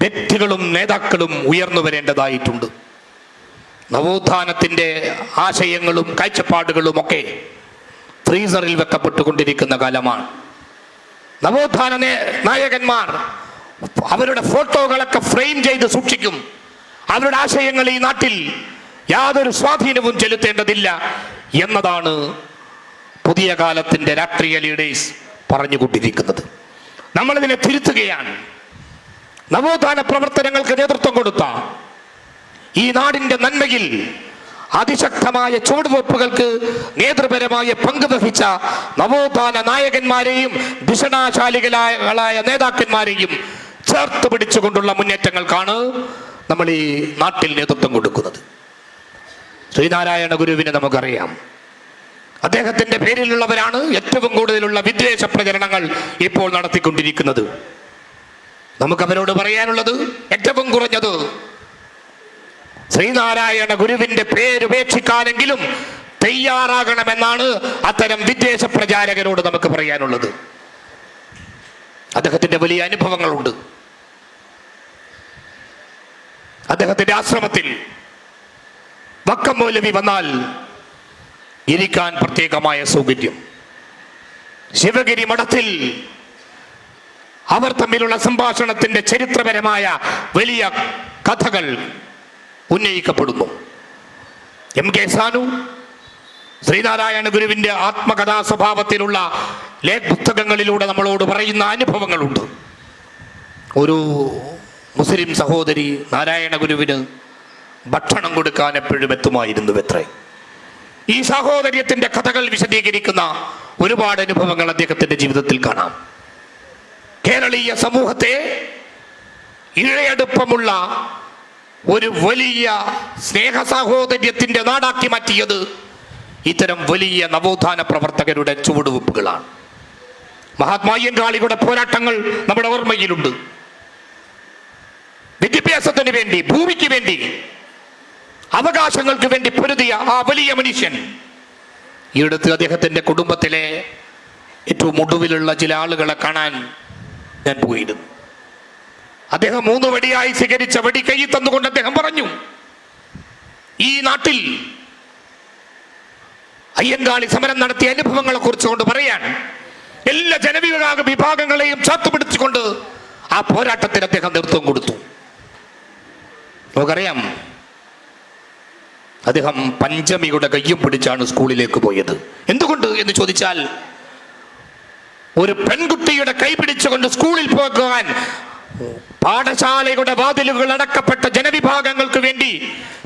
വ്യക്തികളും നേതാക്കളും ഉയർന്നു വരേണ്ടതായിട്ടുണ്ട്. നവോത്ഥാനത്തിന്റെ ആശയങ്ങളും കാഴ്ചപ്പാടുകളും ഒക്കെ ഫ്രീസറിൽ വെക്കപ്പെട്ടുകൊണ്ടിരിക്കുന്ന കാലമാണ്. നവോത്ഥാന നായകന്മാർ അവരുടെ ഫോട്ടോകളൊക്കെ ഫ്രെയിം ചെയ്ത് സൂക്ഷിക്കും. അവരുടെ ആശയങ്ങൾ ഈ നാട്ടിൽ യാതൊരു സ്വാധീനവും ചെലുത്തേണ്ടതില്ല എന്നതാണ് പുതിയ കാലത്തിന്റെ രാഷ്ട്രീയ ലീഡേഴ്സ് പറഞ്ഞുകൊണ്ടിരിക്കുന്നത്. നമ്മളിതിനെ തിരുത്തുകയാണ്. നവോത്ഥാന പ്രവർത്തനങ്ങൾക്ക് നേതൃത്വം കൊടുത്ത, ഈ നാടിന്റെ നന്മയിൽ അതിശക്തമായ ചുവടുവെപ്പുകൾക്ക് നേതൃപരമായ പങ്ക് വഹിച്ച നവോത്ഥാന നായകന്മാരെയും ദിഷണാശാലികളായ നേതാക്കന്മാരെയും ചേർത്ത് പിടിച്ചുകൊണ്ടുള്ള മുന്നേറ്റങ്ങൾക്കാണ് നമ്മൾ ഈ നാട്ടിൽ നേതൃത്വം കൊടുക്കുന്നത്. ശ്രീനാരായണ ഗുരുവിനെ നമുക്കറിയാം. അദ്ദേഹത്തിന്റെ പേരിലുള്ളവരാണ് ഏറ്റവും കൂടുതലുള്ള വിദ്വേഷ പ്രചരണങ്ങൾ ഇപ്പോൾ നടത്തിക്കൊണ്ടിരിക്കുന്നത്. നമുക്കവരോട് പറയാനുള്ളത്, ഏറ്റവും കുറഞ്ഞത് ശ്രീനാരായണ ഗുരുവിന്റെ പേരുപേക്ഷിക്കാനെങ്കിലും തയ്യാറാകണമെന്നാണ് അത്തരം വിദ്വേഷ പ്രചാരകരോട് നമുക്ക് പറയാനുള്ളത്. അദ്ദേഹത്തിന്റെ വലിയ അനുഭവങ്ങളുണ്ട്. അദ്ദേഹത്തിന്റെ ആശ്രമത്തിൽ വക്കം മൗലവി വന്നാൽ ഇരിക്കാൻ പ്രത്യേകമായ സൗകര്യം. ശിവഗിരി മഠത്തിൽ അവർ തമ്മിലുള്ള സംഭാഷണത്തിന്റെ ചരിത്രപരമായ വലിയ കഥകൾ ഉന്നയിക്കപ്പെടുന്നു. MK സാനു ശ്രീനാരായണ ഗുരുവിന്റെ ആത്മകഥാ സ്വഭാവത്തിലുള്ള പുസ്തകങ്ങളിലൂടെ നമ്മളോട് പറയുന്ന അനുഭവങ്ങളുണ്ട്. ഒരു മുസ്ലിം സഹോദരി നാരായണ ഗുരുവിന് ഭക്ഷണം കൊടുക്കാൻ എപ്പോഴും എത്തുമായിരുന്നു എത്രേ. ഈ സാഹോദര്യത്തിന്റെ കഥകൾ വിശദീകരിക്കുന്ന ഒരുപാട് അനുഭവങ്ങൾ അദ്ദേഹത്തിന്റെ ജീവിതത്തിൽ കാണാം. കേരളീയ സമൂഹത്തെ ഇഴയടുപ്പമുള്ള ഒരു വലിയ സ്നേഹ സാഹോദര്യത്തിന്റെ നാടാക്കി മാറ്റിയത് ഇത്തരം വലിയ നവോത്ഥാന പ്രവർത്തകരുടെ ചുവടുവെപ്പുകളാണ്. മഹാത്മാ അയ്യങ്കാളിയുടെ പോരാട്ടങ്ങൾ നമ്മുടെ ഓർമ്മയിലുണ്ട്. വിദ്യാഭ്യാസത്തിന് വേണ്ടി, ഭൂമിക്ക് വേണ്ടി, അവകാശങ്ങൾക്ക് വേണ്ടി പൊരുതിയ ആ വലിയ മനുഷ്യൻ. ഈയടുത്ത് അദ്ദേഹത്തിന്റെ കുടുംബത്തിലെ ഏറ്റവും ഒടുവിലുള്ള ചില ആളുകളെ കാണാൻ ഞാൻ പോയിരുന്നു. അദ്ദേഹം 3 വടിയായി സ്വീകരിച്ച വടി കൈ തന്നുകൊണ്ട് അദ്ദേഹം പറഞ്ഞു, ഈ നാട്ടിൽ അയ്യങ്കാളി സമരം നടത്തിയ അനുഭവങ്ങളെ കുറിച്ചുകൊണ്ട് പറയാൻ എല്ലാ വിഭാഗങ്ങളെയും ചേർത്തുപിടിച്ചുകൊണ്ട് ആ പോരാട്ടത്തിന് അദ്ദേഹം നേതൃത്വം കൊടുത്തു. നമുക്കറിയാം, അദ്ദേഹം പഞ്ചമിയുടെ കയ്യും പിടിച്ചാണ് സ്കൂളിലേക്ക് പോയത്. എന്തുകൊണ്ട് എന്ന് ചോദിച്ചാൽ, ഒരു പെൺകുട്ടിയുടെ കൈ പിടിച്ചുകൊണ്ട് സ്കൂളിൽ പോകാൻ പാഠശാലയുടെ വാതിലുകൾ അടക്കപ്പെട്ട ജനവിഭാഗങ്ങൾക്ക് വേണ്ടി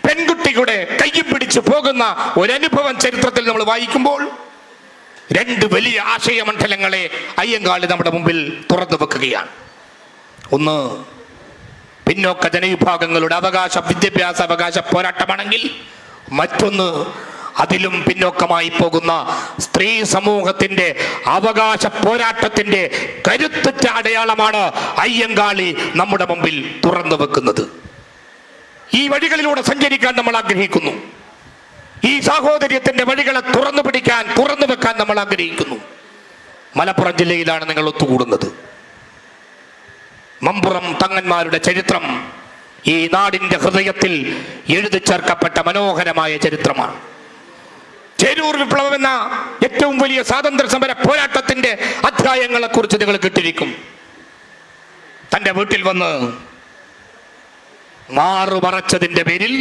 പെൺകുട്ടിയുടെ കയ്യും പിടിച്ച് പോകുന്ന ഒരനുഭവം ചരിത്രത്തിൽ നമ്മൾ വായിക്കുമ്പോൾ 2 വലിയ ആശയമണ്ഡലങ്ങളെ അയ്യങ്കാളി നമ്മുടെ മുമ്പിൽ തുറന്നു വെക്കുകയാണ്. ഒന്ന്, പിന്നോക്ക ജനവിഭാഗങ്ങളുടെ വിദ്യാഭ്യാസ അവകാശ പോരാട്ടമാണെങ്കിൽ, മറ്റൊന്ന് അതിലും പിന്നോക്കമായി പോകുന്ന സ്ത്രീ സമൂഹത്തിന്റെ അവകാശ പോരാട്ടത്തിന്റെ കരുത്തുറ്റ അടയാളമാണ് അയ്യങ്കാളി നമ്മുടെ മുമ്പിൽ തുറന്നു വെക്കുന്നത്. ഈ വഴികളിലൂടെ സഞ്ചരിക്കാൻ നമ്മൾ ആഗ്രഹിക്കുന്നു. ഈ സാഹോദര്യത്തിന്റെ വഴികളെ തുറന്നു വെക്കാൻ നമ്മൾ ആഗ്രഹിക്കുന്നു. മലപ്പുറം ജില്ലയിലാണ് നിങ്ങൾ ഒത്തുകൂടുന്നത്. മമ്പുറം തങ്ങന്മാരുടെ ചരിത്രം ഈ നാടിന്റെ ഹൃദയത്തിൽ എഴുതി ചേർക്കപ്പെട്ട മനോഹരമായ ചരിത്രമാണ്. ചേരൂർ വിപ്ലവം എന്ന ഏറ്റവും വലിയ സ്വാതന്ത്ര്യ സമര പോരാട്ടത്തിന്റെ അധ്യായങ്ങളെ കുറിച്ച് നിങ്ങൾ കേട്ടിരിക്കും. തന്റെ വീട്ടിൽ വന്ന് മാറുമറച്ചതിന്റെ പേരിൽ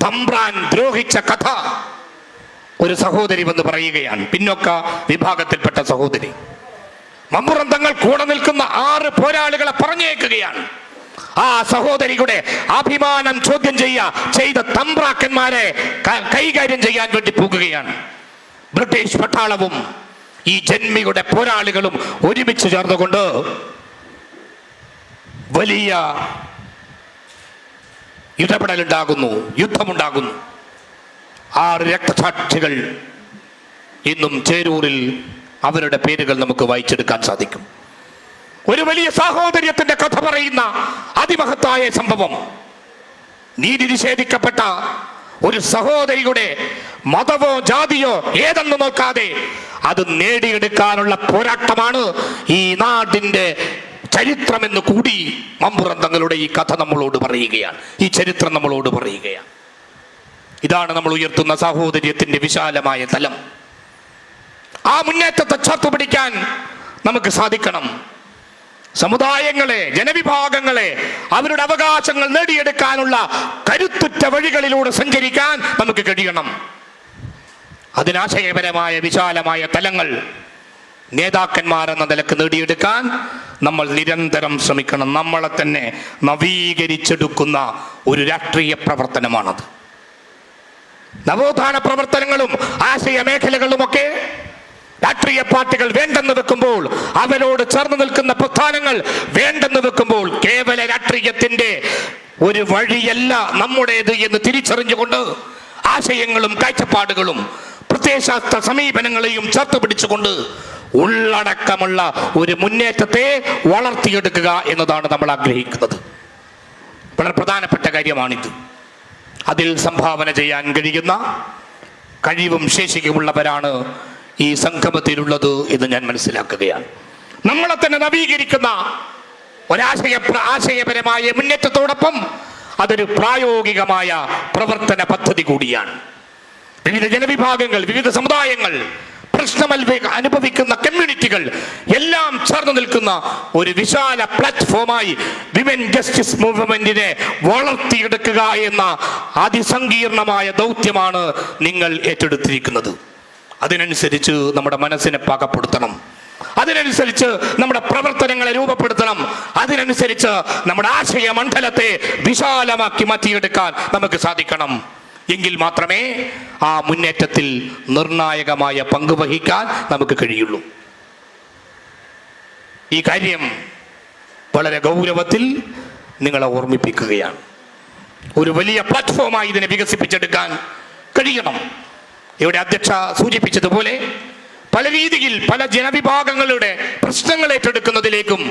തമ്പ്രാൻ ദ്രോഹിച്ച കഥ ഒരു സഹോദരി വന്ന് പറയുകയാണ്. പിന്നോക്ക വിഭാഗത്തിൽപ്പെട്ട സഹോദരി. മമ്പുറം തങ്ങൾ കൂടെ നിൽക്കുന്ന 6 പോരാളികളെ പറഞ്ഞേക്കുകയാണ്. ആ സഹോദരിയുടെ അഭിമാനം ചോദ്യം ചെയ്ത തമ്പ്രാക്കന്മാരെ കൈകാര്യം ചെയ്യാൻ വേണ്ടി പോകുകയാണ്. ബ്രിട്ടീഷ് പട്ടാളവും ഈ ജന്മിയുടെ പോരാളികളും ഒരുമിച്ച് ചേർന്നുകൊണ്ട് വലിയ ഇടപെടലുണ്ടാകുന്നു, യുദ്ധമുണ്ടാകുന്നു. 6 രക്തസാക്ഷികൾ ഇന്നും ചേരൂരിൽ അവരുടെ പേരുകൾ നമുക്ക് വായിച്ചെടുക്കാൻ സാധിക്കും. ഒരു വലിയ സാഹോദര്യത്തിന്റെ കഥ പറയുന്ന അതിമഹത്തായ സംഭവം. നീതി നിഷേധിക്കപ്പെട്ട ഒരു സഹോദരിയുടെ മതമോ ജാതിയോ ഏതെന്ന് നോക്കാതെ അത് നേടിയെടുക്കാനുള്ള പോരാട്ടമാണ് ഈ നാടിന്റെ ചരിത്രമെന്ന് കൂടി മമ്പുറം തങ്ങളുടെ ഈ കഥ നമ്മളോട് പറയുകയാണ്, ഈ ചരിത്രം നമ്മളോട് പറയുകയാണ്. ഇതാണ് നമ്മൾ ഉയർത്തുന്ന സാഹോദര്യത്തിന്റെ വിശാലമായ തലം. ആ മുന്നേറ്റത്തെ ചേർത്ത് പിടിക്കാൻ നമുക്ക് സാധിക്കണം. സമുദായങ്ങളെ, ജനവിഭാഗങ്ങളെ അവരുടെ അവകാശങ്ങൾ നേടിയെടുക്കാനുള്ള കരുത്തുറ്റ വഴികളിലൂടെ സഞ്ചരിക്കാൻ നമുക്ക് കഴിയണം. അതിനാശയപരമായ വിശാലമായ തലങ്ങൾ നേതാക്കന്മാരെന്ന നിലക്ക് നേടിയെടുക്കാൻ നമ്മൾ നിരന്തരം ശ്രമിക്കണം. നമ്മളെ തന്നെ നവീകരിച്ചെടുക്കുന്ന ഒരു രാഷ്ട്രീയ പ്രവർത്തനമാണത്. നവോത്ഥാന പ്രവർത്തനങ്ങളും ആശയ മേഖലകളുമൊക്കെ രാഷ്ട്രീയ പാർട്ടികൾ വേണ്ടെന്ന് വെക്കുമ്പോൾ, അവരോട് ചേർന്ന് നിൽക്കുന്ന പ്രസ്ഥാനങ്ങൾ വേണ്ടെന്ന് വെക്കുമ്പോൾ, കേവല രാഷ്ട്രീയത്തിന്റെ ഒരു വഴിയല്ല നമ്മുടേത് എന്ന് തിരിച്ചറിഞ്ഞുകൊണ്ട് ആശയങ്ങളും കാഴ്ചപ്പാടുകളും പ്രത്യയശാസ്ത്ര സമീപനങ്ങളെയും ചേർത്ത് പിടിച്ചുകൊണ്ട് ഉള്ളടക്കമുള്ള ഒരു മുന്നേറ്റത്തെ വളർത്തിയെടുക്കുക എന്നതാണ് നമ്മൾ ആഗ്രഹിക്കുന്നത്. വളരെ പ്രധാനപ്പെട്ട കാര്യമാണിത്. അതിൽ സംഭാവന ചെയ്യാൻ കഴിയുന്ന കഴിവും ശേഷിയുമുള്ളവരാണ് ഈ സംഗമത്തിലുള്ളത് എന്ന് ഞാൻ മനസ്സിലാക്കുകയാണ്. നമ്മളെ തന്നെ നവീകരിക്കുന്ന ആശയപരമായ മുന്നേറ്റത്തോടൊപ്പം അതൊരു പ്രായോഗികമായ പ്രവർത്തന പദ്ധതി കൂടിയാണ്. വിവിധ ജനവിഭാഗങ്ങൾ, വിവിധ സമുദായങ്ങൾ, പ്രശ്നം അനുഭവിക്കുന്ന കമ്മ്യൂണിറ്റികൾ എല്ലാം ചേർന്ന് നിൽക്കുന്ന ഒരു വിശാല പ്ലാറ്റ്ഫോമായി വിമൻ ജസ്റ്റിസ് മൂവ്മെന്റിനെ വളർത്തിയെടുക്കുക എന്ന അതിസങ്കീർണമായ ദൗത്യമാണ് നിങ്ങൾ ഏറ്റെടുത്തിരിക്കുന്നത്. അതിനനുസരിച്ച് നമ്മുടെ മനസ്സിനെ പാകപ്പെടുത്തണം, അതിനനുസരിച്ച് നമ്മുടെ പ്രവർത്തനങ്ങളെ രൂപപ്പെടുത്തണം, അതിനനുസരിച്ച് നമ്മുടെ ആശയ മണ്ഡലത്തെ വിശാലമാക്കി മാറ്റിയെടുക്കാൻ നമുക്ക് സാധിക്കണം. എങ്കിൽ മാത്രമേ ആ മുന്നേറ്റത്തിൽ നിർണായകമായ പങ്ക് വഹിക്കാൻ നമുക്ക് കഴിയുള്ളൂ. ഈ കാര്യം വളരെ ഗൗരവത്തിൽ നിങ്ങളെ ഓർമ്മിപ്പിക്കുകയാണ്. ഒരു വലിയ പ്ലാറ്റ്ഫോമായി ഇതിനെ വികസിപ്പിച്ചെടുക്കാൻ കഴിയണം. ഇവിടെ അധ്യക്ഷ സൂചിപ്പിച്ചതുപോലെ പല രീതിയിൽ പല ജനവിഭാഗങ്ങളുടെ പ്രശ്നങ്ങൾ ഏറ്റെടുക്കുന്നതിലേക്കും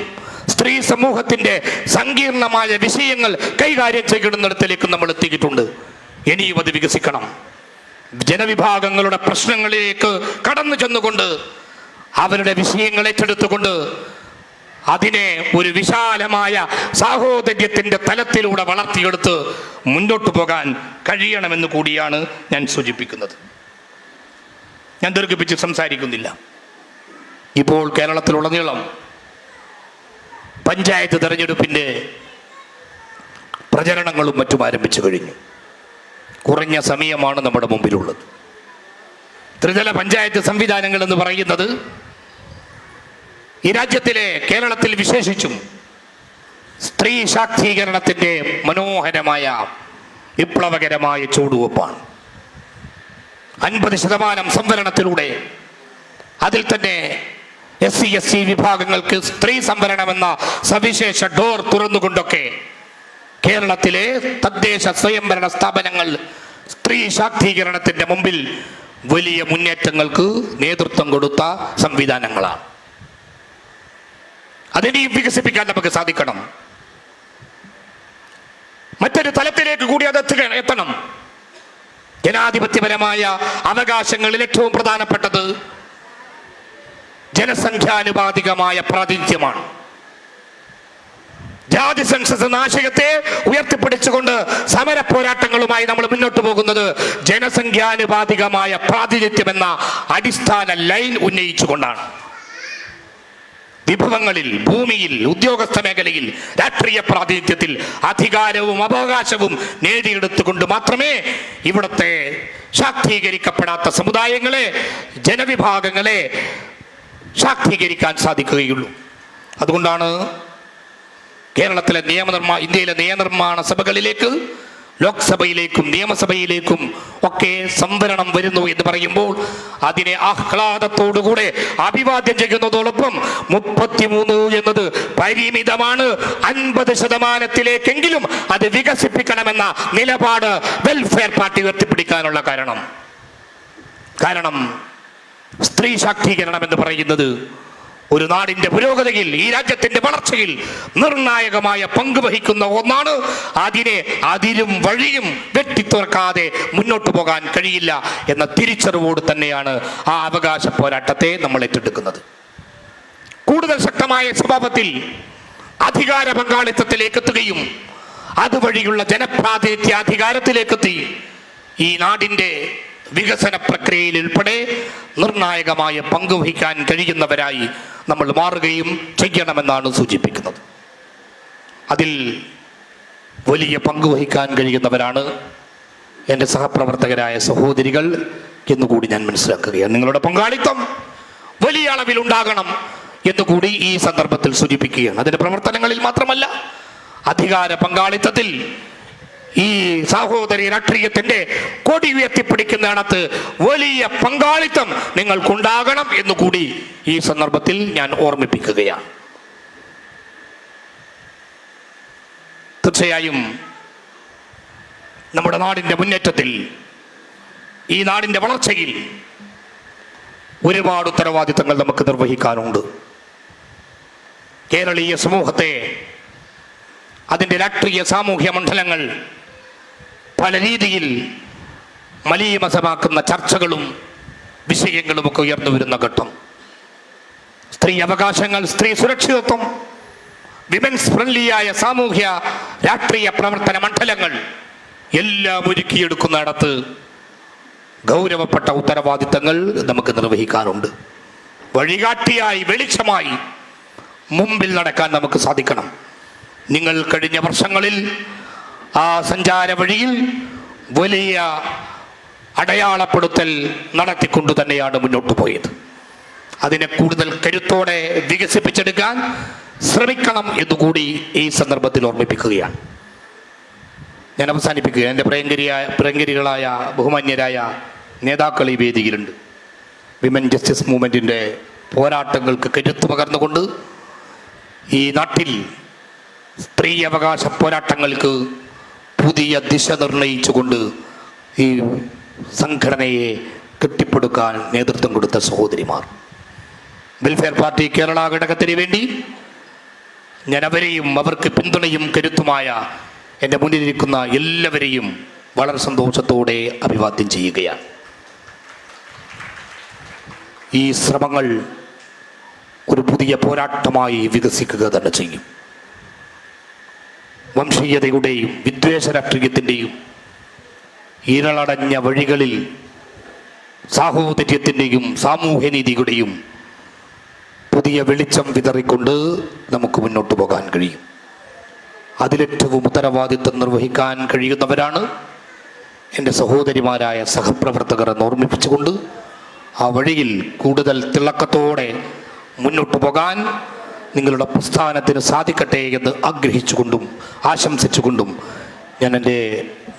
സ്ത്രീ സമൂഹത്തിന്റെ സങ്കീർണമായ വിഷയങ്ങൾ കൈകാര്യം ചെയ്യുന്നിടത്തിലേക്കും നമ്മൾ എത്തിയിട്ടുണ്ട്. ഇനിയും അത് വികസിക്കണം. ജനവിഭാഗങ്ങളുടെ പ്രശ്നങ്ങളിലേക്ക് കടന്നു ചെന്നുകൊണ്ട് അവരുടെ വിഷയങ്ങൾ ഏറ്റെടുത്തുകൊണ്ട് അതിനെ ഒരു വിശാലമായ സാഹോദര്യത്തിന്റെ തലത്തിലൂടെ വളർത്തിയെടുത്ത് മുന്നോട്ട് പോകാൻ കഴിയണമെന്ന് കൂടിയാണ് ഞാൻ സൂചിപ്പിക്കുന്നത്. ഞാൻ ദീർഘിപ്പിച്ച് സംസാരിക്കുന്നില്ല. ഇപ്പോൾ കേരളത്തിലുടനീളം പഞ്ചായത്ത് തെരഞ്ഞെടുപ്പിന്റെ പ്രചരണങ്ങളും മറ്റും ആരംഭിച്ചു കഴിഞ്ഞു. കുറഞ്ഞ സമയമാണ് നമ്മുടെ മുമ്പിലുള്ളത്. ത്രിതല പഞ്ചായത്ത് സംവിധാനങ്ങൾ എന്ന് പറയുന്നത് ഈ രാജ്യത്തിലെ, കേരളത്തിൽ വിശേഷിച്ചും സ്ത്രീ ശാക്തീകരണത്തിന്റെ മനോഹരമായ വിപ്ലവകരമായ ചുവടുവെപ്പാണ്. 50% സംവരണത്തിലൂടെ അതിൽ തന്നെ SC SC വിഭാഗങ്ങൾക്ക് സ്ത്രീ സംവരണമെന്ന സവിശേഷ ഡോർ തുറന്നുകൊണ്ടൊക്കെ കേരളത്തിലെ തദ്ദേശ സ്വയംഭരണ സ്ഥാപനങ്ങൾ സ്ത്രീ ശാക്തീകരണത്തിന്റെ മുമ്പിൽ വലിയ മുന്നേറ്റങ്ങൾക്ക് നേതൃത്വം കൊടുത്ത സംവിധാനങ്ങളാണ്. അതിനെയും വികസിപ്പിക്കാൻ നമുക്ക് സാധിക്കണം. മറ്റൊരു തലത്തിലേക്ക് കൂടി അത് എത്തണം. ജനാധിപത്യപരമായ അവകാശങ്ങളിൽ ഏറ്റവും പ്രധാനപ്പെട്ടത് ജനസംഖ്യാനുപാതികമായ പ്രാതിനിധ്യമാണ്. ജാതി സെൻസസ് എന്ന ആശയത്തെ ഉയർത്തിപ്പിടിച്ചുകൊണ്ട് സമര പോരാട്ടങ്ങളുമായി നമ്മൾ മുന്നോട്ട് പോകുന്നത് ജനസംഖ്യാനുപാതികമായ പ്രാതിനിധ്യം എന്ന അടിസ്ഥാന ലൈൻ ഉന്നയിച്ചുകൊണ്ടാണ്. വിഭവങ്ങളിൽ, ഭൂമിയിൽ, ഉദ്യോഗസ്ഥ മേഖലയിൽ, രാഷ്ട്രീയ പ്രാതിനിധ്യത്തിൽ അധികാരവും അവകാശവും നേടിയെടുത്തുകൊണ്ട് മാത്രമേ ഇവിടുത്തെ ശാക്തീകരിക്കപ്പെടാത്ത സമുദായങ്ങളെ, ജനവിഭാഗങ്ങളെ ശാക്തീകരിക്കാൻ സാധിക്കുകയുള്ളൂ. അതുകൊണ്ടാണ് കേരളത്തിലെ ഇന്ത്യയിലെ നിയമനിർമ്മാണ സഭകളിലേക്ക്, ലോക്സഭയിലേക്കും നിയമസഭയിലേക്കും ഒക്കെ സംവരണം വരുന്നു എന്ന് പറയുമ്പോൾ അതിനെ ആഹ്ലാദത്തോടുകൂടെ അഭിവാദ്യം ചെയ്യുന്നതോടൊപ്പം 33 എന്നത് പരിമിതമാണ്, 50%-ത്തിലേക്കെങ്കിലും അത് വികസിപ്പിക്കണമെന്ന നിലപാട് വെൽഫെയർ പാർട്ടി ഉയർത്തിപ്പിടിക്കാനുള്ള കാരണം സ്ത്രീ ശാക്തീകരണം എന്ന് പറയുന്നത് ഒരു നാടിന്റെ പുരോഗതിയിൽ, ഈ രാജ്യത്തിന്റെ വളർച്ചയിൽ നിർണായകമായ പങ്ക് വഹിക്കുന്ന ഒന്നാണ്. അതിനെ അതിരും വഴിയും വെട്ടിത്തുറക്കാതെ മുന്നോട്ട് പോകാൻ കഴിയില്ല എന്ന തിരിച്ചറിവോട് തന്നെയാണ് ആ അവകാശ പോരാട്ടത്തെ നമ്മൾ ഏറ്റെടുക്കുന്നത്. കൂടുതൽ ശക്തമായ സ്വഭാവത്തിൽ അധികാര പങ്കാളിത്തത്തിലേക്ക് എത്തുകയും അതുവഴിയുള്ള ജനപ്രാതിനിധ്യ അധികാരത്തിലേക്കെത്തി ഈ നാടിന്റെ വികസന പ്രക്രിയയിൽ ഉൾപ്പെടെ നിർണായകമായ പങ്കുവഹിക്കാൻ കഴിയുന്നവരായി നമ്മൾ മാറുകയും ചെയ്യണമെന്നാണ് സൂചിപ്പിക്കുന്നത്. അതിൽ വലിയ പങ്കുവഹിക്കാൻ കഴിയുന്നവരാണ് എൻ്റെ സഹപ്രവർത്തകരായ സഹോദരികൾ എന്നുകൂടി ഞാൻ മനസ്സിലാക്കുകയാണ്. നിങ്ങളുടെ പങ്കാളിത്തം വലിയ അളവിൽ ഉണ്ടാകണം എന്നുകൂടി ഈ സന്ദർഭത്തിൽ സൂചിപ്പിക്കുകയാണ്. അതിൻ്റെ പ്രവർത്തനങ്ങളിൽ മാത്രമല്ല, അധികാര പങ്കാളിത്തത്തിൽ ഈ സഹോദരി രാഷ്ട്രീയത്തിന്റെ കൊടി ഉയർത്തിപ്പിടിക്കുന്നിടത്ത് വലിയ പങ്കാളിത്തം നിങ്ങൾക്കുണ്ടാകണം എന്നുകൂടി ഈ സന്ദർഭത്തിൽ ഞാൻ ഓർമ്മിപ്പിക്കുകയാണ്. തീർച്ചയായും നമ്മുടെ നാടിന്റെ മുന്നേറ്റത്തിൽ, ഈ നാടിന്റെ വളർച്ചയിൽ ഒരുപാട് ഉത്തരവാദിത്തങ്ങൾ നമുക്ക് നിർവഹിക്കാനുണ്ട്. കേരളീയ സമൂഹത്തെ, അതിൻ്റെ രാഷ്ട്രീയ സാമൂഹ്യ മണ്ഡലങ്ങൾ പല രീതിയിൽ മലീമസമാക്കുന്ന ചർച്ചകളും വിഷയങ്ങളുമൊക്കെ ഉയർന്നു വരുന്ന ഘട്ടം. സ്ത്രീ അവകാശങ്ങൾ, സ്ത്രീ സുരക്ഷിതത്വം, വിമൻസ് ഫ്രണ്ട്ലിയായ സാമൂഹ്യ രാഷ്ട്രീയ പ്രവർത്തന മണ്ഡലങ്ങൾ എല്ലാം ഒരുക്കിയെടുക്കുന്നിടത്ത് ഗൗരവപ്പെട്ട ഉത്തരവാദിത്തങ്ങൾ നമുക്ക് നിർവഹിക്കാനുണ്ട്. വഴികാട്ടിയായി, വെളിച്ചമായി മുമ്പിൽ നടക്കാൻ നമുക്ക് സാധിക്കണം. നിങ്ങൾ കഴിഞ്ഞ വർഷങ്ങളിൽ ആ സഞ്ചാര വഴിയിൽ വലിയ അടയാളപ്പെടുത്തൽ നടത്തിക്കൊണ്ടു തന്നെയാണ് മുന്നോട്ട് പോയത്. അതിനെ കൂടുതൽ കരുത്തോടെ വികസിപ്പിച്ചെടുക്കാൻ ശ്രമിക്കണം എന്നുകൂടി ഈ സന്ദർഭത്തിൽ ഓർമ്മിപ്പിക്കുകയാണ്. ഞാൻ അവസാനിപ്പിക്കുക. എൻ്റെ പ്രിയങ്കരികളായ ബഹുമാന്യരായ നേതാക്കൾ ഈ വേദിയിലുണ്ട്. വിമൻ ജസ്റ്റിസ് മൂവ്മെൻറ്റിൻ്റെ പോരാട്ടങ്ങൾക്ക് കരുത്ത് പകർന്നുകൊണ്ട് ഈ നാട്ടിൽ സ്ത്രീ അവകാശ പോരാട്ടങ്ങൾക്ക് പുതിയ ദിശ നിർണയിച്ചുകൊണ്ട് ഈ സംഘടനയെ കെട്ടിപ്പടുക്കാൻ നേതൃത്വം കൊടുത്ത സഹോദരിമാർ, വെൽഫെയർ പാർട്ടി കേരള ഘടകത്തിന് വേണ്ടി ഞാൻ അവരെയും അവർക്ക് പിന്തുണയും കരുത്തുമായ എൻ്റെ മുന്നിലിരിക്കുന്ന എല്ലാവരെയും വളരെ സന്തോഷത്തോടെ അഭിവാദ്യം ചെയ്യുകയാണ്. ഈ ശ്രമങ്ങൾ ഒരു പുതിയ പോരാട്ടമായി വികസിക്കുക തന്നെ ചെയ്യും. വംശീയതയുടെയും വിദ്വേഷ രാഷ്ട്രീയത്തിൻ്റെയും ഇരുളടഞ്ഞ വഴികളിൽ സാഹോദര്യത്തിൻ്റെയും സാമൂഹ്യനീതിയുടെയും പുതിയ വെളിച്ചം വിതറിക്കൊണ്ട് നമുക്ക് മുന്നോട്ട് പോകാൻ കഴിയും. അതിലേറ്റവും ഉത്തരവാദിത്വം നിർവഹിക്കാൻ കഴിയുന്നവരാണ് എൻ്റെ സഹോദരിമാരായ സഹപ്രവർത്തകർ എന്ന് ഓർമ്മിപ്പിച്ചുകൊണ്ട് ആ വഴിയിൽ കൂടുതൽ തിളക്കത്തോടെ മുന്നോട്ട് പോകാൻ നിങ്ങളുടെ പ്രസ്ഥാനത്തിന് സാധിക്കട്ടെ എന്ന് ആഗ്രഹിച്ചുകൊണ്ടും ആശംസിച്ചുകൊണ്ടും ഞാൻ എൻ്റെ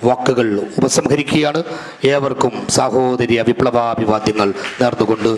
വാക്കുകൾ ഉപസംഹരിക്കുകയാണ്. ഏവർക്കും സഹോദരി വിപ്ലവാഭിവാദ്യങ്ങൾ നേർന്നുകൊണ്ട്